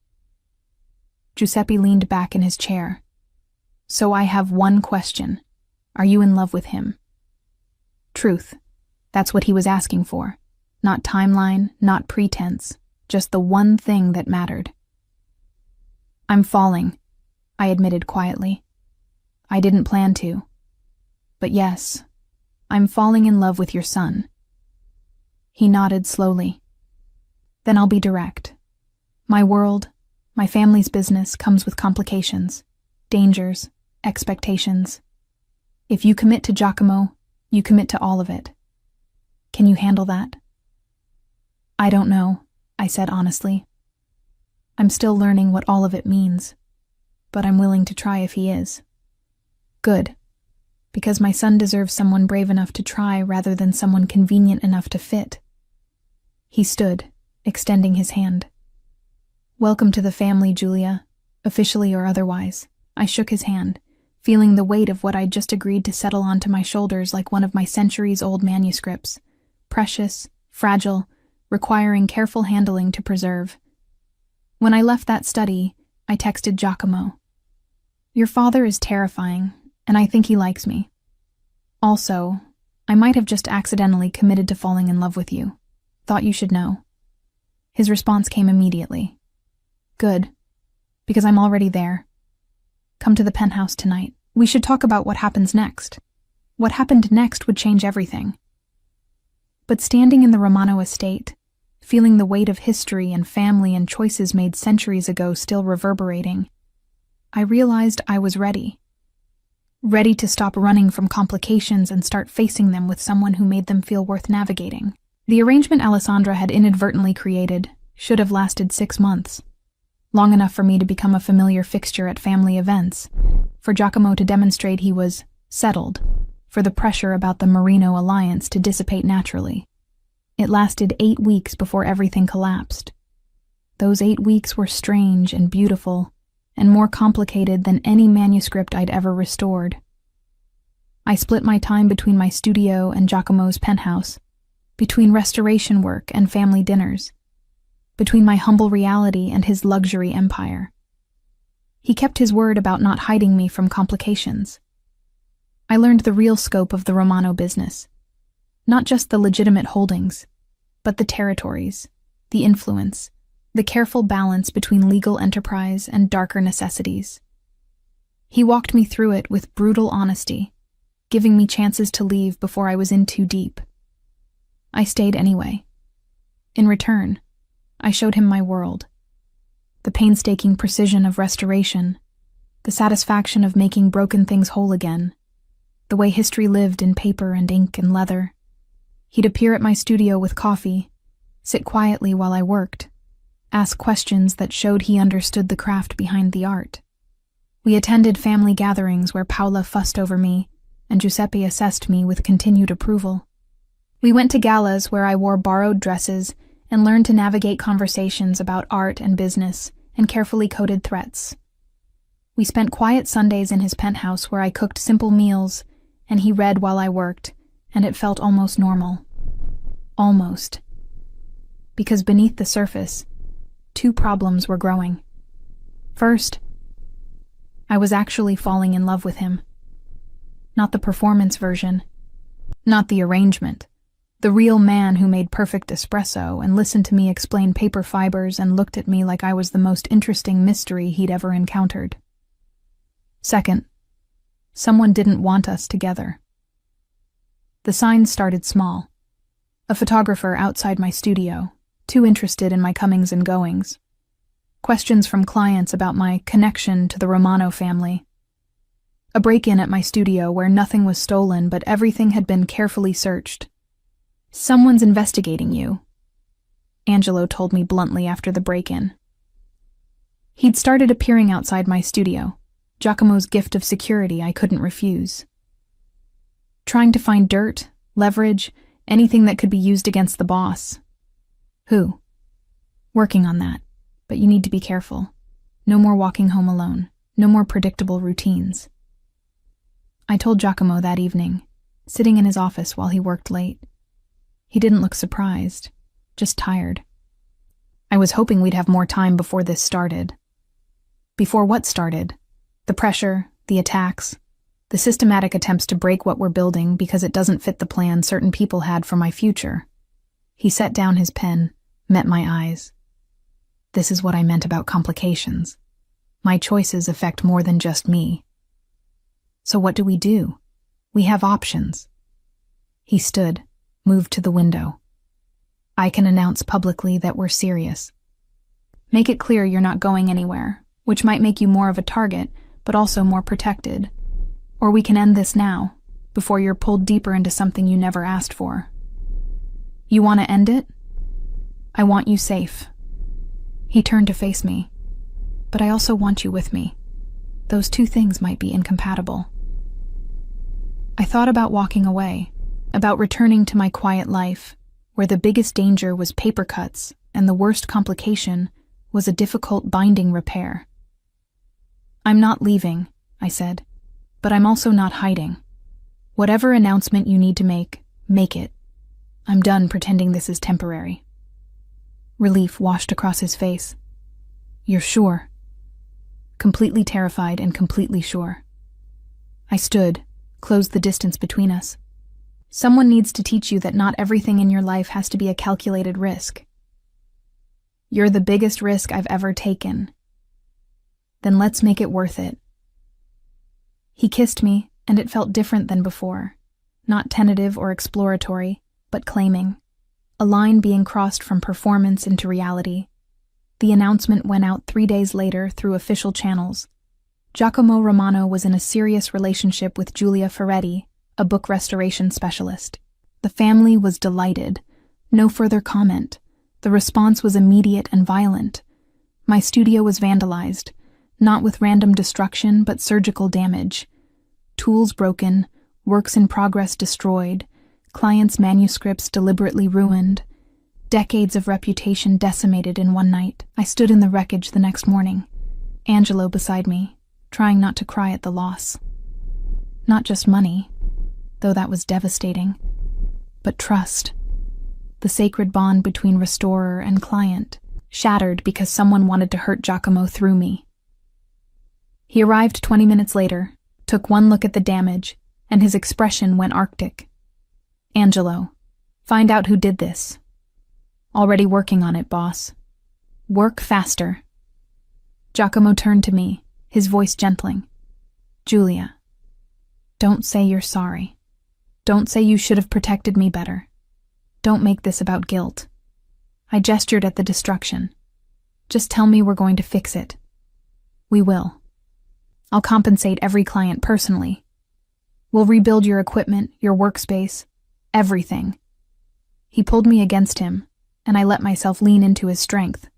Giuseppe leaned back in his chair. "So I have one question. Are you in love with him?" Truth. That's what he was asking for. Not timeline, not pretense, just the one thing that mattered. "I'm falling," I admitted quietly. "I didn't plan to. But yes, I'm falling in love with your son." He nodded slowly. "Then I'll be direct. My world, my family's business comes with complications, dangers, expectations. If you commit to Giacomo, you commit to all of it. Can you handle that?" "I don't know," I said honestly. "I'm still learning what all of it means, but I'm willing to try if he is." "Good, because my son deserves someone brave enough to try rather than someone convenient enough to fit." He stood, extending his hand. "Welcome to the family, Julia, officially or otherwise." I shook his hand, feeling the weight of what I'd just agreed to settle onto my shoulders like one of my centuries-old manuscripts, precious, fragile, requiring careful handling to preserve. When I left that study, I texted Giacomo. "Your father is terrifying, and I think he likes me. Also, I might have just accidentally committed to falling in love with you. Thought you should know." His response came immediately. "Good, because I'm already there. Come to the penthouse tonight. We should talk about what happens next." What happened next would change everything. But standing in the Romano estate, feeling the weight of history and family and choices made centuries ago still reverberating, I realized I was ready. Ready to stop running from complications and start facing them with someone who made them feel worth navigating. The arrangement Alessandra had inadvertently created should have lasted 6 months. Long enough for me to become a familiar fixture at family events, for Giacomo to demonstrate he was settled, for the pressure about the Marino alliance to dissipate naturally. It lasted 8 weeks before everything collapsed. Those 8 weeks were strange and beautiful, and more complicated than any manuscript I'd ever restored. I split my time between my studio and Giacomo's penthouse, between restoration work and family dinners, between my humble reality and his luxury empire. He kept his word about not hiding me from complications. I learned the real scope of the Romano business. Not just the legitimate holdings, but the territories, the influence, the careful balance between legal enterprise and darker necessities. He walked me through it with brutal honesty, giving me chances to leave before I was in too deep. I stayed anyway. In return, I showed him my world. The painstaking precision of restoration, the satisfaction of making broken things whole again, the way history lived in paper and ink and leather. He'd appear at my studio with coffee, sit quietly while I worked, ask questions that showed he understood the craft behind the art. We attended family gatherings where Paola fussed over me and Giuseppe assessed me with continued approval. We went to galas where I wore borrowed dresses and learned to navigate conversations about art and business and carefully coded threats. We spent quiet Sundays in his penthouse where I cooked simple meals and he read while I worked, and it felt almost normal. Almost. Because beneath the surface, 2 problems were growing. First, I was actually falling in love with him. Not the performance version, not the arrangement, the real man who made perfect espresso and listened to me explain paper fibers and looked at me like I was the most interesting mystery he'd ever encountered. Second, someone didn't want us together. The signs started small. A photographer outside my studio, too interested in my comings and goings. Questions from clients about my connection to the Romano family. A break-in at my studio where nothing was stolen but everything had been carefully searched. Someone's investigating you, Angelo told me bluntly after the break-in. He'd started appearing outside my studio, Giacomo's gift of security I couldn't refuse. Trying to find dirt, leverage, anything that could be used against the boss. Who? Working on that, but you need to be careful. No more walking home alone, no more predictable routines. I told Giacomo that evening, sitting in his office while he worked late. He didn't look surprised, just tired. I was hoping we'd have more time before this started. Before what started? The pressure, the attacks, the systematic attempts to break what we're building because it doesn't fit the plan certain people had for my future. He set down his pen, met my eyes. This is what I meant about complications. My choices affect more than just me. So what do? We have options. He stood, moved to the window. I can announce publicly that we're serious. Make it clear you're not going anywhere, which might make you more of a target, but also more protected. Or we can end this now, before you're pulled deeper into something you never asked for. You want to end it? I want you safe. He turned to face me. But I also want you with me. Those two things might be incompatible. I thought about walking away, about returning to my quiet life, where the biggest danger was paper cuts and the worst complication was a difficult binding repair. I'm not leaving, I said, but I'm also not hiding. Whatever announcement you need to make it. I'm done pretending this is temporary. Relief washed across his face. You're sure? Completely terrified and completely sure. I stood, closed the distance between us. Someone needs to teach you that not everything in your life has to be a calculated risk. You're the biggest risk I've ever taken. Then let's make it worth it. He kissed me, and it felt different than before. Not tentative or exploratory, but claiming. A line being crossed from performance into reality. The announcement went out 3 days later through official channels. Giacomo Romano was in a serious relationship with Giulia Ferretti, a book restoration specialist. The family was delighted. No further comment. The response was immediate and violent. My studio was vandalized, not with random destruction, but surgical damage. Tools broken, works in progress destroyed, clients' manuscripts deliberately ruined, decades of reputation decimated in one night. I stood in the wreckage the next morning, Angelo beside me, trying not to cry at the loss. Not just money, though that was devastating, but trust. The sacred bond between restorer and client, shattered because someone wanted to hurt Giacomo through me. He arrived 20 minutes later, took one look at the damage, and his expression went arctic. Angelo, find out who did this. Already working on it, boss. Work faster. Giacomo turned to me, his voice gentling. Giulia, don't say you're sorry. Don't say you should have protected me better. Don't make this about guilt. I gestured at the destruction. Just tell me we're going to fix it. We will. I'll compensate every client personally. We'll rebuild your equipment, your workspace, everything. He pulled me against him, and I let myself lean into his strength.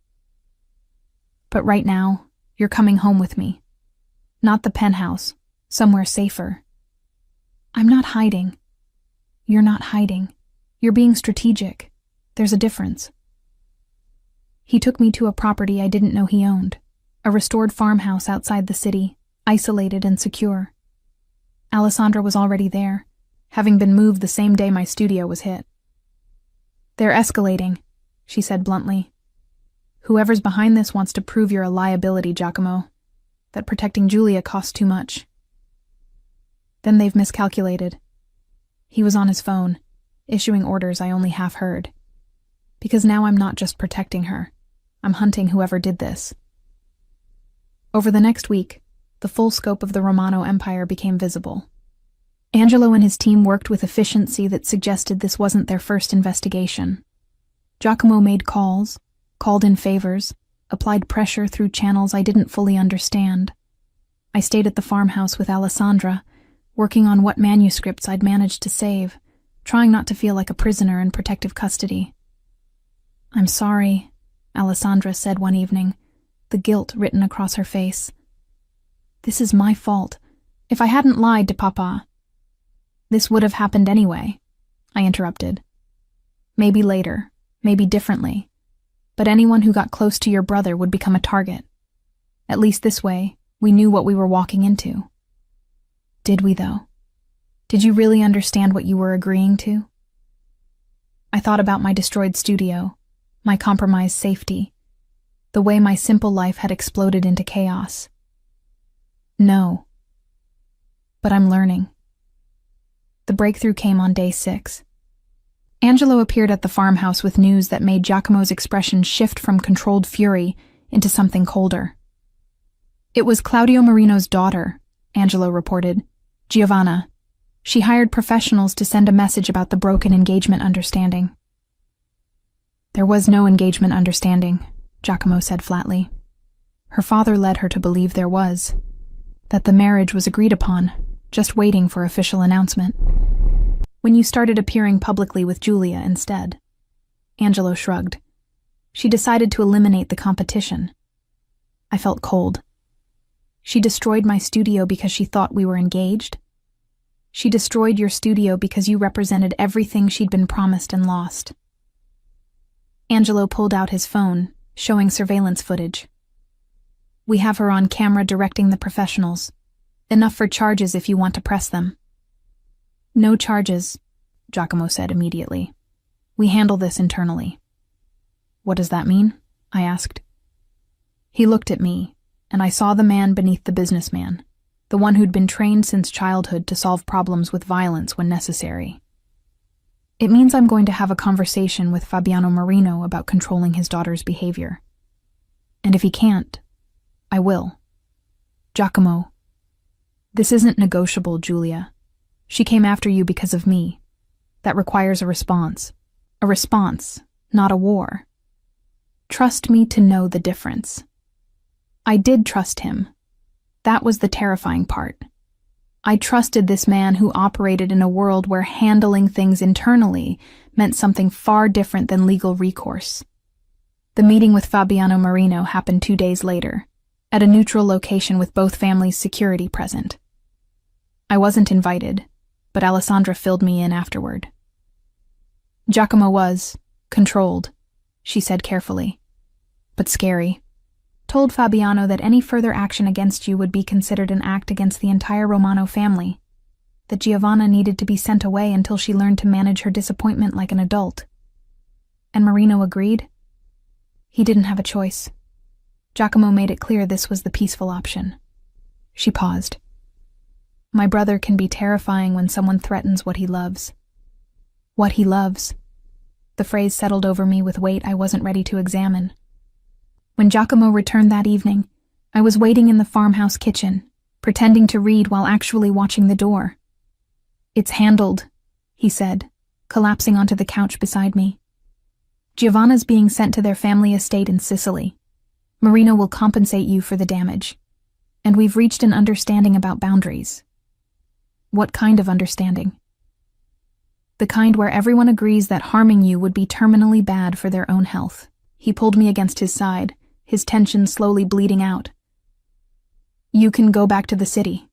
But right now, you're coming home with me. Not the penthouse, somewhere safer. I'm not hiding. You're not hiding. You're being strategic. There's a difference. He took me to a property I didn't know he owned, a restored farmhouse outside the city, isolated and secure. Alessandra was already there, having been moved the same day my studio was hit. They're escalating, she said bluntly. Whoever's behind this wants to prove you're a liability, Giacomo, that protecting Giulia costs too much. Then they've miscalculated. He was on his phone, issuing orders I only half heard. Because now I'm not just protecting her, I'm hunting whoever did this. Over the next week, the full scope of the Romano Empire became visible. Angelo and his team worked with efficiency that suggested this wasn't their first investigation. Giacomo made calls, called in favors, applied pressure through channels I didn't fully understand. I stayed at the farmhouse with Alessandra, working on what manuscripts I'd managed to save, trying not to feel like a prisoner in protective custody. "I'm sorry," Alessandra said one evening, the guilt written across her face. "This is my fault. If I hadn't lied to Papa—" "This would have happened anyway," I interrupted. "Maybe later, maybe differently, but anyone who got close to your brother would become a target. At least this way, we knew what we were walking into." "Did we, though? Did you really understand what you were agreeing to?" I thought about my destroyed studio, my compromised safety, the way my simple life had exploded into chaos. No. But I'm learning. The breakthrough came on day 6. Angelo appeared at the farmhouse with news that made Giacomo's expression shift from controlled fury into something colder. "It was Claudio Marino's daughter," Angelo reported. "Giovanna. She hired professionals to send a message about the broken engagement understanding." "There was no engagement understanding," Giacomo said flatly. "Her father led her to believe there was, that the marriage was agreed upon, just waiting for official announcement. When you started appearing publicly with Giulia instead." Angelo shrugged. "She decided to eliminate the competition." I felt cold. "She destroyed my studio because she thought we were engaged? She destroyed your studio because you represented everything she'd been promised and lost." Angelo pulled out his phone, showing surveillance footage. "We have her on camera directing the professionals. Enough for charges if you want to press them." "No charges," Giacomo said immediately. "We handle this internally." "What does that mean?" I asked. He looked at me, and I saw the man beneath the businessman, the one who'd been trained since childhood to solve problems with violence when necessary. "It means I'm going to have a conversation with Fabiano Marino about controlling his daughter's behavior. And if he can't, I will. Giacomo, this isn't negotiable, Giulia. She came after you because of me. That requires a response. A response, not a war. Trust me to know the difference." I did trust him. That was the terrifying part. I trusted this man who operated in a world where handling things internally meant something far different than legal recourse. The meeting with Fabiano Marino happened 2 days later, at a neutral location with both families' security present. I wasn't invited, but Alessandra filled me in afterward. "Giacomo was controlled," she said carefully, "but scary. Told Fabiano that any further action against you would be considered an act against the entire Romano family, that Giovanna needed to be sent away until she learned to manage her disappointment like an adult. And Marino agreed. He didn't have a choice. Giacomo made it clear this was the peaceful option." She paused. "My brother can be terrifying when someone threatens what he loves." What he loves. The phrase settled over me with weight I wasn't ready to examine. When Giacomo returned that evening, I was waiting in the farmhouse kitchen, pretending to read while actually watching the door. "It's handled," he said, collapsing onto the couch beside me. "Giovanna's being sent to their family estate in Sicily. Marino will compensate you for the damage. And we've reached an understanding about boundaries." "What kind of understanding?" "The kind where everyone agrees that harming you would be terminally bad for their own health." He pulled me against his side, his tension slowly bleeding out. "You can go back to the city.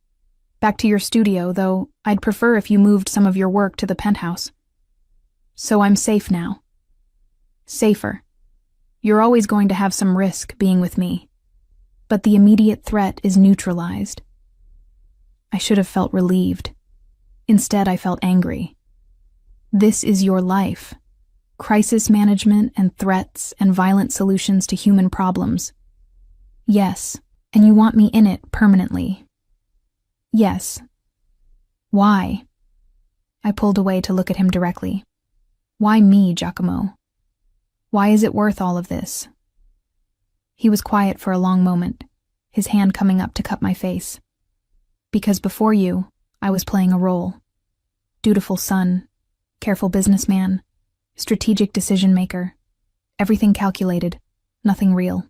Back to your studio, though I'd prefer if you moved some of your work to the penthouse. So I'm safe now. Safer. You're always going to have some risk being with me. But the immediate threat is neutralized." I should have felt relieved. Instead, I felt angry. This is your life. Crisis management and threats and violent solutions to human problems. Yes, and you want me in it permanently. Yes. Why? I pulled away to look at him directly. Why me, Giacomo? Why is it worth all of this? He was quiet for a long moment, his hand coming up to cup my face. Because before you, I was playing a role. Dutiful son, careful businessman, strategic decision maker. Everything calculated, nothing real.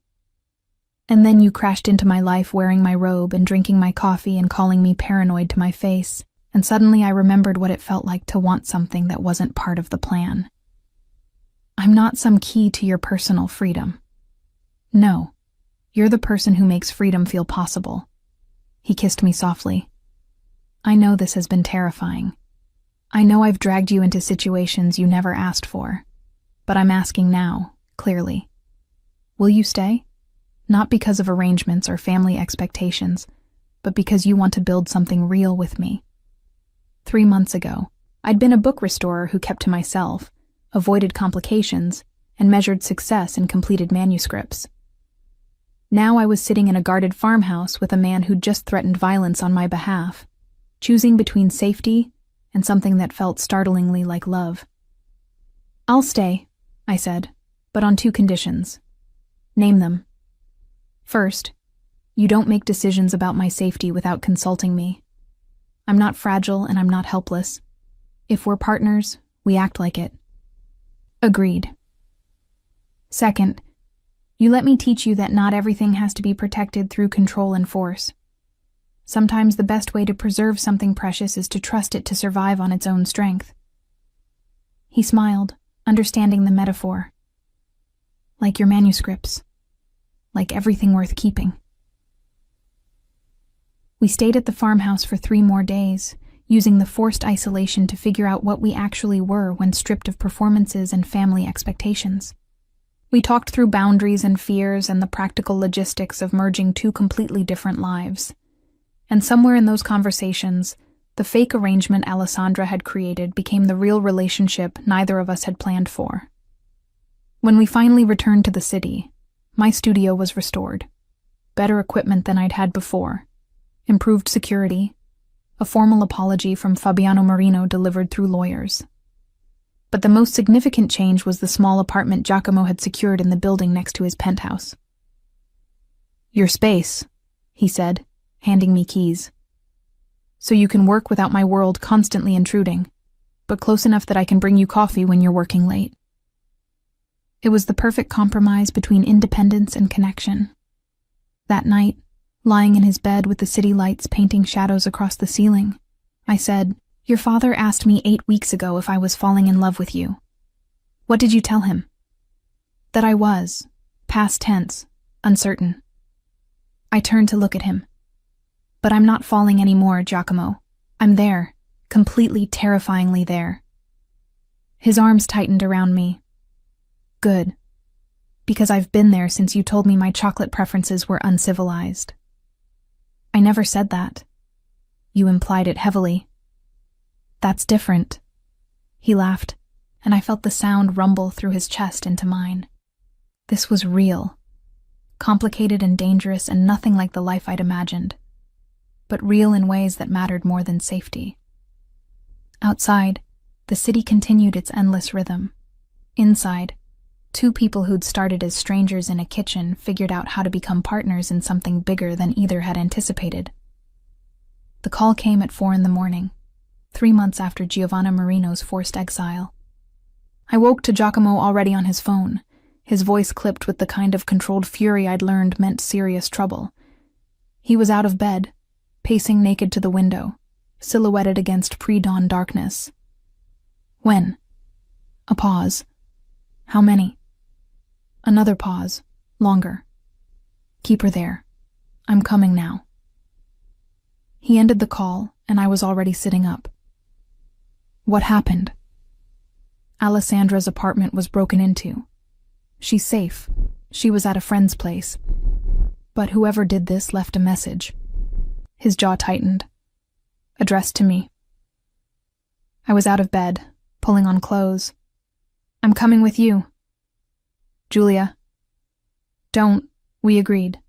And then you crashed into my life wearing my robe and drinking my coffee and calling me paranoid to my face, and suddenly I remembered what it felt like to want something that wasn't part of the plan. I'm not some key to your personal freedom. No, you're the person who makes freedom feel possible. He kissed me softly. I know this has been terrifying. I know I've dragged you into situations you never asked for, but I'm asking now, clearly. Will you stay? Not because of arrangements or family expectations, but because you want to build something real with me. 3 months ago, I'd been a book restorer who kept to myself, avoided complications, and measured success in completed manuscripts. Now I was sitting in a guarded farmhouse with a man who'd just threatened violence on my behalf, choosing between safety and something that felt startlingly like love. I'll stay, I said, but on 2 conditions. Name them. First, you don't make decisions about my safety without consulting me. I'm not fragile and I'm not helpless. If we're partners, we act like it. Agreed. Second, you let me teach you that not everything has to be protected through control and force. Sometimes the best way to preserve something precious is to trust it to survive on its own strength. He smiled, understanding the metaphor. Like your manuscripts. Like everything worth keeping. We stayed at the farmhouse for 3 more days, using the forced isolation to figure out what we actually were when stripped of performances and family expectations. We talked through boundaries and fears and the practical logistics of merging 2 completely different lives. And somewhere in those conversations, the fake arrangement Alessandra had created became the real relationship neither of us had planned for. When we finally returned to the city, my studio was restored. Better equipment than I'd had before. Improved security. A formal apology from Fabiano Marino delivered through lawyers. But the most significant change was the small apartment Giacomo had secured in the building next to his penthouse. Your space, he said, handing me keys. So you can work without my world constantly intruding, but close enough that I can bring you coffee when you're working late. It was the perfect compromise between independence and connection. That night, lying in his bed with the city lights painting shadows across the ceiling, I said, Your father asked me 8 weeks ago if I was falling in love with you. What did you tell him? That I was, past tense, uncertain. I turned to look at him. But I'm not falling anymore, Giacomo. I'm there, completely terrifyingly there. His arms tightened around me. Good. Because I've been there since you told me my chocolate preferences were uncivilized. I never said that. You implied it heavily. That's different. He laughed, and I felt the sound rumble through his chest into mine. This was real. Complicated and dangerous and nothing like the life I'd imagined. But real in ways that mattered more than safety. Outside, the city continued its endless rhythm. Inside, 2 people who'd started as strangers in a kitchen figured out how to become partners in something bigger than either had anticipated. The call came at 4 a.m, 3 months after Giovanna Marino's forced exile. I woke to Giacomo already on his phone, his voice clipped with the kind of controlled fury I'd learned meant serious trouble. He was out of bed, pacing naked to the window, silhouetted against pre-dawn darkness. When? A pause. How many? Another pause, longer. Keep her there. I'm coming now. He ended the call, and I was already sitting up. What happened? Alessandra's apartment was broken into. She's safe. She was at a friend's place. But whoever did this left a message. His jaw tightened. Addressed to me. I was out of bed, pulling on clothes. I'm coming with you. Julia. Don't. We agreed.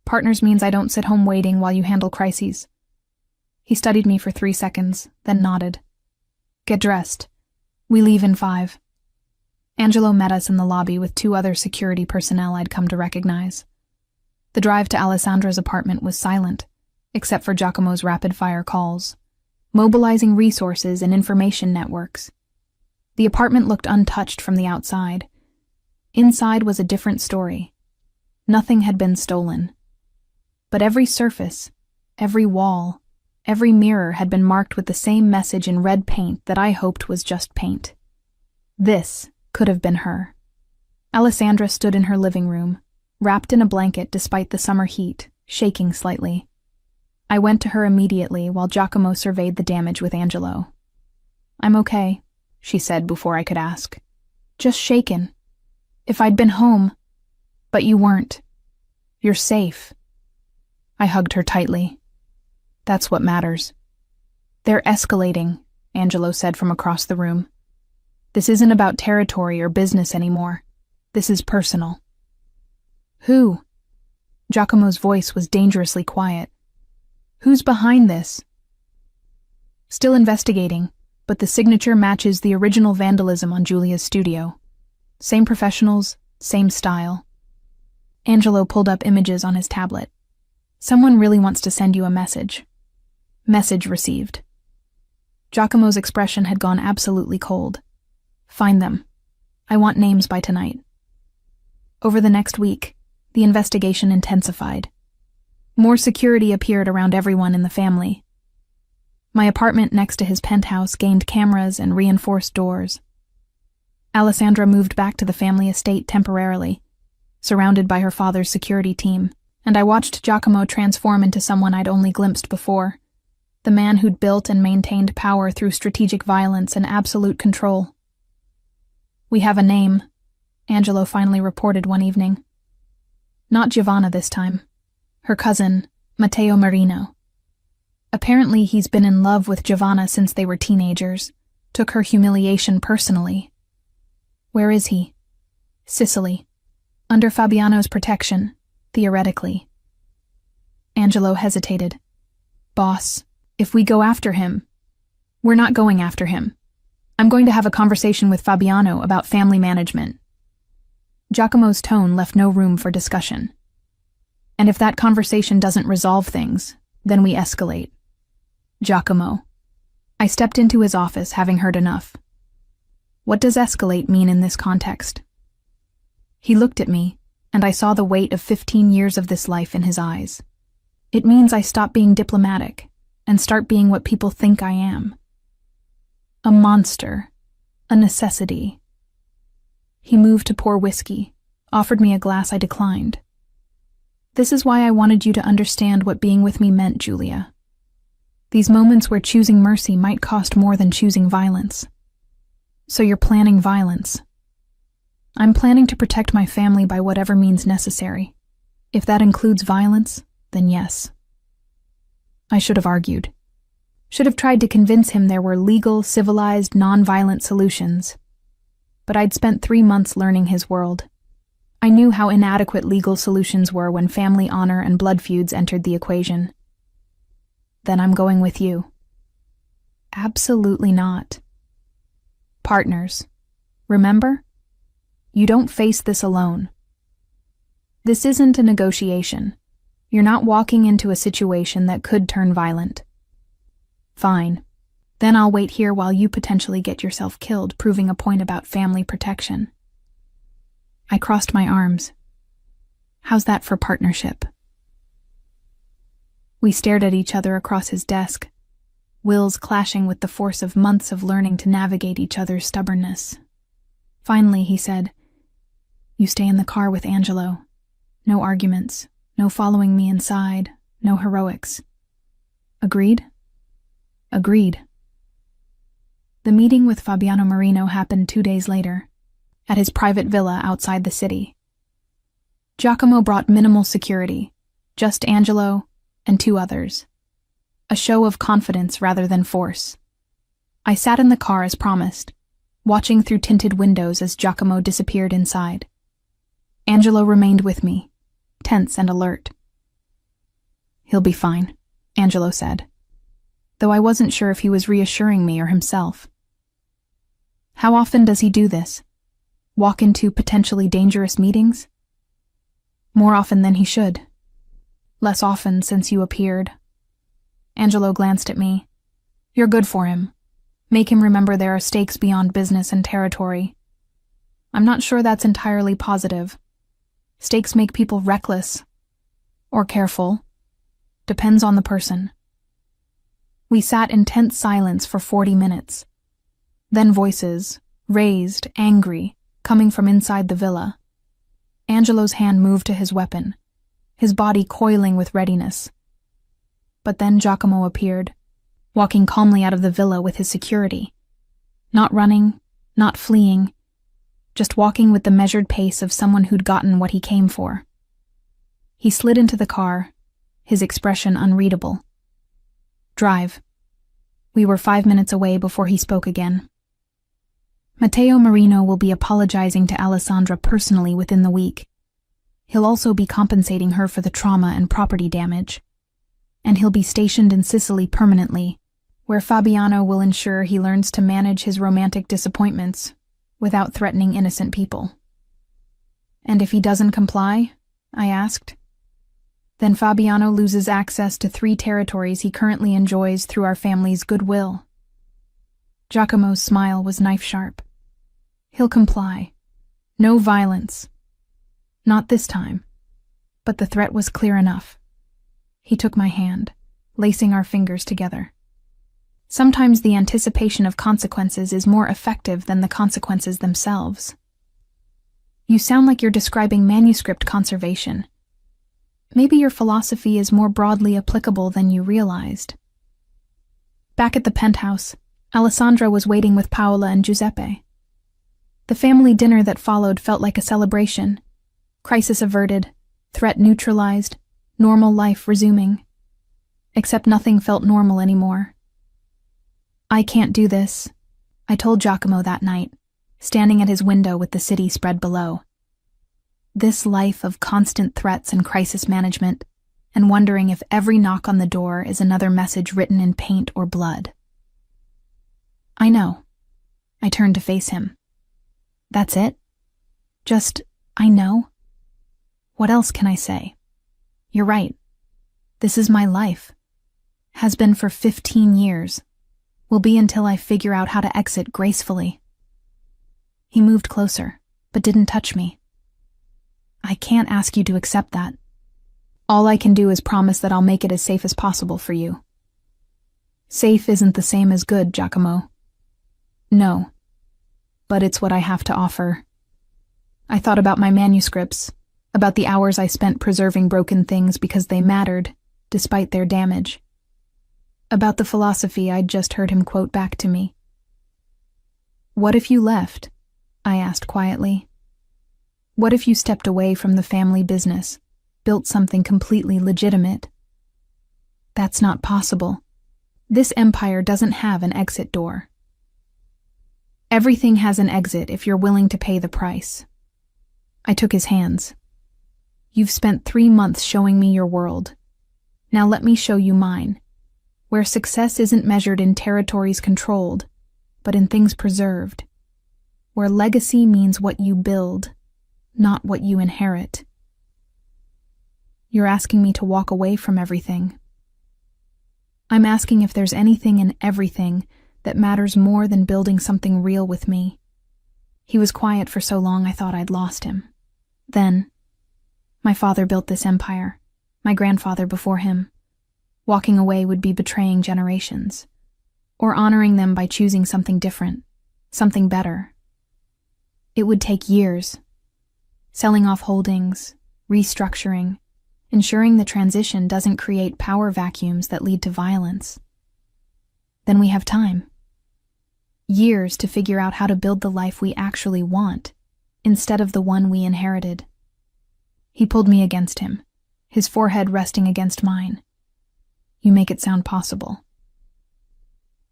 Partners means I don't sit home waiting while you handle crises. He studied me for 3 seconds, then nodded. Get dressed. We leave in 5. Angelo met us in the lobby with 2 other security personnel I'd come to recognize. The drive to Alessandra's apartment was silent, except for Giacomo's rapid-fire calls, mobilizing resources and information networks. The apartment looked untouched from the outside. Inside was a different story. Nothing had been stolen. But every surface, every wall, every mirror had been marked with the same message in red paint that I hoped was just paint. This could have been her. Alessandra stood in her living room, wrapped in a blanket despite the summer heat, shaking slightly. I went to her immediately while Giacomo surveyed the damage with Angelo. "I'm okay," she said before I could ask. "Just shaken. If I'd been home. But you weren't. You're safe." I hugged her tightly. "That's what matters." "They're escalating," Angelo said from across the room. "This isn't about territory or business anymore. This is personal." "Who?" Giacomo's voice was dangerously quiet. "Who's behind this?" "Still investigating, but the signature matches the original vandalism on Giulia's studio. Same professionals, same style." Angelo pulled up images on his tablet. "Someone really wants to send you a message." Message received. Giacomo's expression had gone absolutely cold. "Find them. I want names by tonight." Over the next week, the investigation intensified. More security appeared around everyone in the family. My apartment next to his penthouse gained cameras and reinforced doors. Alessandra moved back to the family estate temporarily, surrounded by her father's security team, and I watched Giacomo transform into someone I'd only glimpsed before, the man who'd built and maintained power through strategic violence and absolute control. "We have a name," Angelo finally reported one evening. "Not Giovanna this time. Her cousin, Matteo Marino. Apparently he's been in love with Giovanna since they were teenagers, took her humiliation personally. Where is he?" "Sicily. Under Fabiano's protection, theoretically." Angelo hesitated. "Boss, if we go after him..." "We're not going after him. I'm going to have a conversation with Fabiano about family management." Giacomo's tone left no room for discussion. "And if that conversation doesn't resolve things, then we escalate." "Giacomo." I stepped into his office, having heard enough. "What does escalate mean in this context?" He looked at me, and I saw the weight of 15 years of this life in his eyes. "It means I stop being diplomatic and start being what people think I am. A monster. A necessity." He moved to pour whiskey, offered me a glass I declined. "This is why I wanted you to understand what being with me meant, Giulia. These moments where choosing mercy might cost more than choosing violence. So you're planning violence. I'm planning to protect my family by whatever means necessary. If that includes violence, then yes." I should have argued. Should have tried to convince him there were legal, civilized, non-violent solutions. But I'd spent 3 months learning his world. I knew how inadequate legal solutions were when family honor and blood feuds entered the equation. "Then I'm going with you." "Absolutely not." "Partners. Remember? You don't face this alone. This isn't a negotiation. You're not walking into a situation that could turn violent." "Fine. Then I'll wait here while you potentially get yourself killed, proving a point about family protection." I crossed my arms. "How's that for partnership?" We stared at each other across his desk, wills clashing with the force of months of learning to navigate each other's stubbornness. Finally, he said, "You stay in the car with Angelo. No arguments, no following me inside, no heroics. Agreed?" "Agreed." The meeting with Fabiano Marino happened 2 days later, at his private villa outside the city. Giacomo brought minimal security, just Angelo and 2 others. A show of confidence rather than force. I sat in the car as promised, watching through tinted windows as Giacomo disappeared inside. Angelo remained with me, tense and alert. "He'll be fine," Angelo said, though I wasn't sure if he was reassuring me or himself. "How often does he do this? Walk into potentially dangerous meetings?" "More often than he should. Less often since you appeared." Angelo glanced at me. "You're good for him. Make him remember there are stakes beyond business and territory." "I'm not sure that's entirely positive. Stakes make people reckless. Or careful. Depends on the person. We sat in tense silence for 40 minutes. Then voices, raised, angry, coming from inside the villa. Angelo's hand moved to his weapon, his body coiling with readiness. But then Giacomo appeared, walking calmly out of the villa with his security. Not running, not fleeing, just walking with the measured pace of someone who'd gotten what he came for. He slid into the car, his expression unreadable. Drive. We were 5 minutes away before he spoke again. Matteo Marino will be apologizing to Alessandra personally within the week. He'll also be compensating her for the trauma and property damage. And he'll be stationed in Sicily permanently, where Fabiano will ensure he learns to manage his romantic disappointments without threatening innocent people. And if he doesn't comply? I asked. Then Fabiano loses access to 3 territories he currently enjoys through our family's goodwill. Giacomo's smile was knife-sharp. He'll comply. No violence. Not this time. But the threat was clear enough. He took my hand, lacing our fingers together. Sometimes the anticipation of consequences is more effective than the consequences themselves. You sound like you're describing manuscript conservation. Maybe your philosophy is more broadly applicable than you realized. Back at the penthouse, Alessandra was waiting with Paola and Giuseppe. The family dinner that followed felt like a celebration. Crisis averted, threat neutralized, normal life resuming. Except nothing felt normal anymore. I can't do this, I told Giacomo that night, standing at his window with the city spread below. This life of constant threats and crisis management, and wondering if every knock on the door is another message written in paint or blood. I know. I turned to face him. That's it? Just, I know? What else can I say? You're right. This is my life. Has been for 15 years. Will be until I figure out how to exit gracefully. He moved closer, but didn't touch me. I can't ask you to accept that. All I can do is promise that I'll make it as safe as possible for you. Safe isn't the same as good, Giacomo. No. But it's what I have to offer. I thought about my manuscripts, about the hours I spent preserving broken things because they mattered, despite their damage. About the philosophy I'd just heard him quote back to me. What if you left? I asked quietly. What if you stepped away from the family business, built something completely legitimate? That's not possible. This empire doesn't have an exit door. Everything has an exit if you're willing to pay the price. I took his hands. You've spent 3 months showing me your world. Now let me show you mine, where success isn't measured in territories controlled, but in things preserved, where legacy means what you build, not what you inherit. You're asking me to walk away from everything. I'm asking if there's anything in everything that matters more than building something real with me. He was quiet for so long I thought I'd lost him. Then, my father built this empire, my grandfather before him. Walking away would be betraying generations, or honoring them by choosing something different, something better. It would take years. Selling off holdings, restructuring, ensuring the transition doesn't create power vacuums that lead to violence. Then we have time. Years to figure out how to build the life we actually want, instead of the one we inherited. He pulled me against him, his forehead resting against mine. You make it sound possible.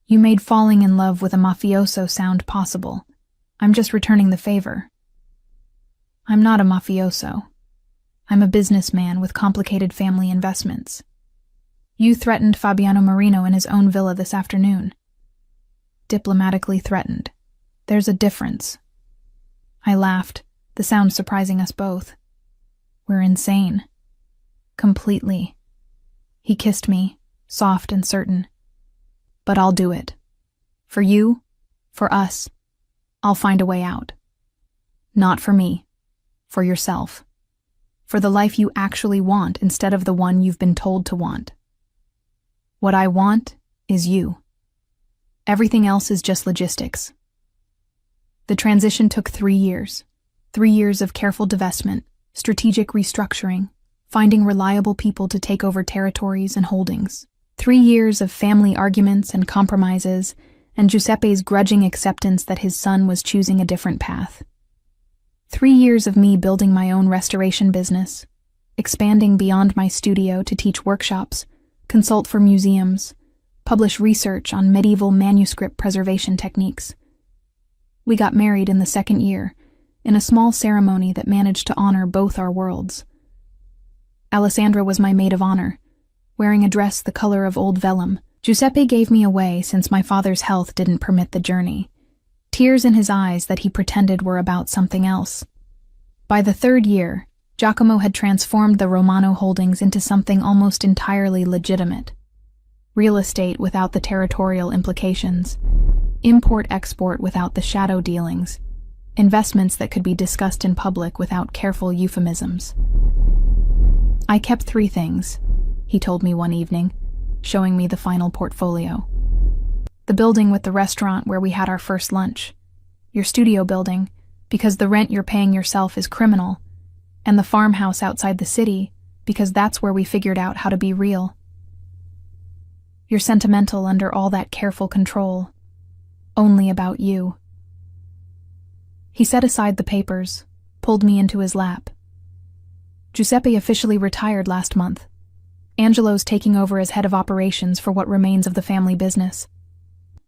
You made falling in love with a mafioso sound possible. I'm just returning the favor. I'm not a mafioso. I'm a businessman with complicated family investments. You threatened Fabiano Marino in his own villa this afternoon. Diplomatically threatened. There's a difference. I laughed, the sound surprising us both. We're insane. Completely. He kissed me, soft and certain. But I'll do it. For you, for us, I'll find a way out. Not for me, for yourself. for the life you actually want instead of the one you've been told to want. What I want is you. Everything else is just logistics. The transition took 3 years. 3 years of careful divestment, strategic restructuring, finding reliable people to take over territories and holdings. 3 years of family arguments and compromises, and Giuseppe's grudging acceptance that his son was choosing a different path. 3 years of me building my own restoration business, expanding beyond my studio to teach workshops, consult for museums, publish research on medieval manuscript preservation techniques. We got married in the 2nd year, in a small ceremony that managed to honor both our worlds. Alessandra was my maid of honor, wearing a dress the color of old vellum. Giuseppe gave me away since my father's health didn't permit the journey, tears in his eyes that he pretended were about something else. By the 3rd year, Giacomo had transformed the Romano holdings into something almost entirely legitimate. Real estate without the territorial implications, import-export without the shadow dealings, investments that could be discussed in public without careful euphemisms. I kept 3 things, he told me one evening, showing me the final portfolio. The building with the restaurant where we had our first lunch, your studio building, because the rent you're paying yourself is criminal, and the farmhouse outside the city, because that's where we figured out how to be real. You're sentimental under all that careful control, only about you. He set aside the papers, pulled me into his lap. Giuseppe officially retired last month. Angelo's taking over as head of operations for what remains of the family business.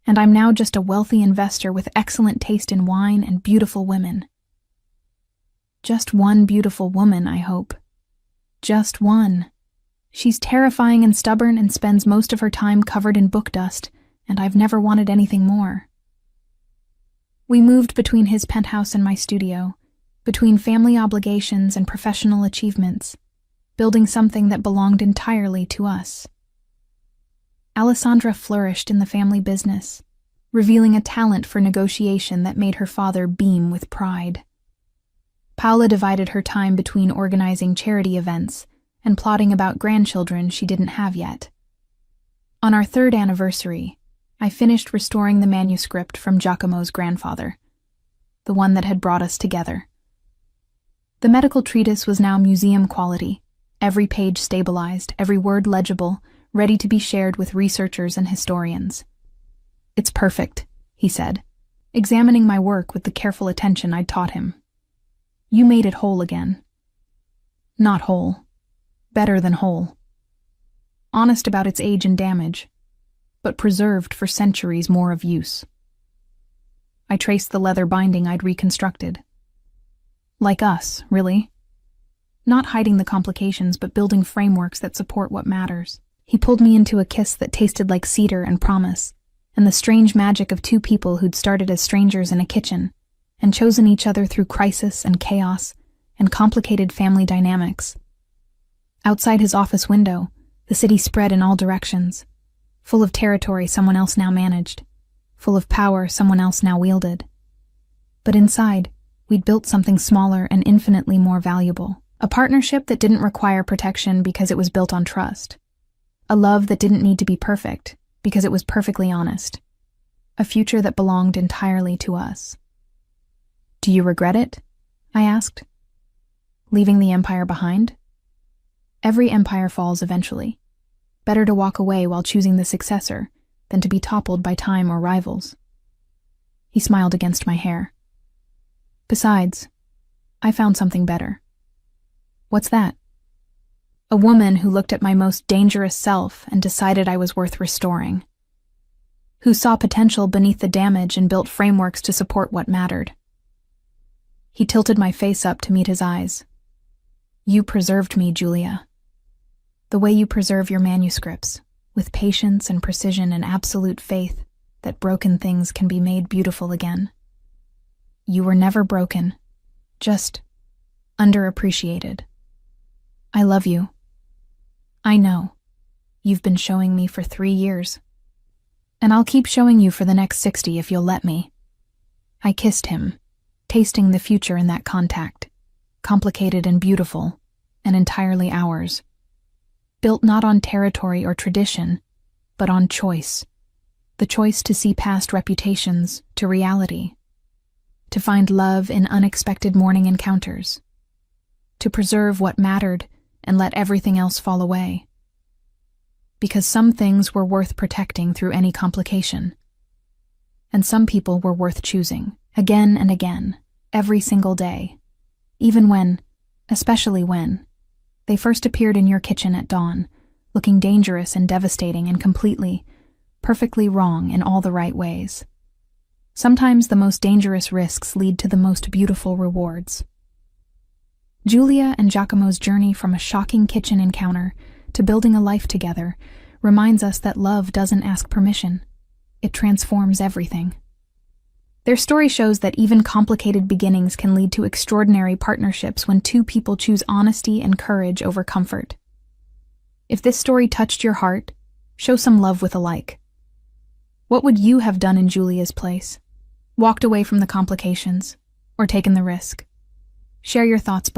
And I'm now just a wealthy investor with excellent taste in wine and beautiful women. Just one beautiful woman, I hope. Just one. She's terrifying and stubborn and spends most of her time covered in book dust, and I've never wanted anything more. We moved between his penthouse and my studio, between family obligations and professional achievements, building something that belonged entirely to us. Alessandra flourished in the family business, revealing a talent for negotiation that made her father beam with pride. Paola divided her time between organizing charity events and plotting about grandchildren she didn't have yet. On our 3rd anniversary, I finished restoring the manuscript from Giacomo's grandfather, the one that had brought us together. The medical treatise was now museum quality, every page stabilized, every word legible, ready to be shared with researchers and historians. "It's perfect," he said, examining my work with the careful attention I'd taught him. "You made it whole again." Not whole. Better than whole. Honest about its age and damage, but preserved for centuries more of use. I traced the leather binding I'd reconstructed. Like us, really. Not hiding the complications, but building frameworks that support what matters. He pulled me into a kiss that tasted like cedar and promise, and the strange magic of 2 people who'd started as strangers in a kitchen, and chosen each other through crisis and chaos and complicated family dynamics. Outside his office window, the city spread in all directions, full of territory someone else now managed, full of power someone else now wielded. But inside, we'd built something smaller and infinitely more valuable. A partnership that didn't require protection because it was built on trust. A love that didn't need to be perfect because it was perfectly honest. A future that belonged entirely to us. "Do you regret it?" I asked. "Leaving the empire behind?" Every empire falls eventually. Better to walk away while choosing the successor than to be toppled by time or rivals. He smiled against my hair. "Besides, I found something better." "What's that?" "A woman who looked at my most dangerous self and decided I was worth restoring. Who saw potential beneath the damage and built frameworks to support what mattered." He tilted my face up to meet his eyes. "You preserved me, Giulia. The way you preserve your manuscripts, with patience and precision and absolute faith that broken things can be made beautiful again. You were never broken, just underappreciated. I love you. I know. You've been showing me for 3 years. And I'll keep showing you for the next 60 if you'll let me." I kissed him, tasting the future in that contact, complicated and beautiful, and entirely ours. Built not on territory or tradition, but on choice. The choice to see past reputations to reality. To find love in unexpected morning encounters. To preserve what mattered and let everything else fall away. Because some things were worth protecting through any complication. And some people were worth choosing, again and again, every single day. Even when, especially when, they first appeared in your kitchen at dawn, looking dangerous and devastating and completely, perfectly wrong in all the right ways. Sometimes the most dangerous risks lead to the most beautiful rewards. Giulia and Giacomo's journey from a shocking kitchen encounter to building a life together reminds us that love doesn't ask permission. It transforms everything. Their story shows that even complicated beginnings can lead to extraordinary partnerships when two people choose honesty and courage over comfort. If this story touched your heart, show some love with a like. What would you have done in Giulia's place? Walked away from the complications, or taken the risk? Share your thoughts below.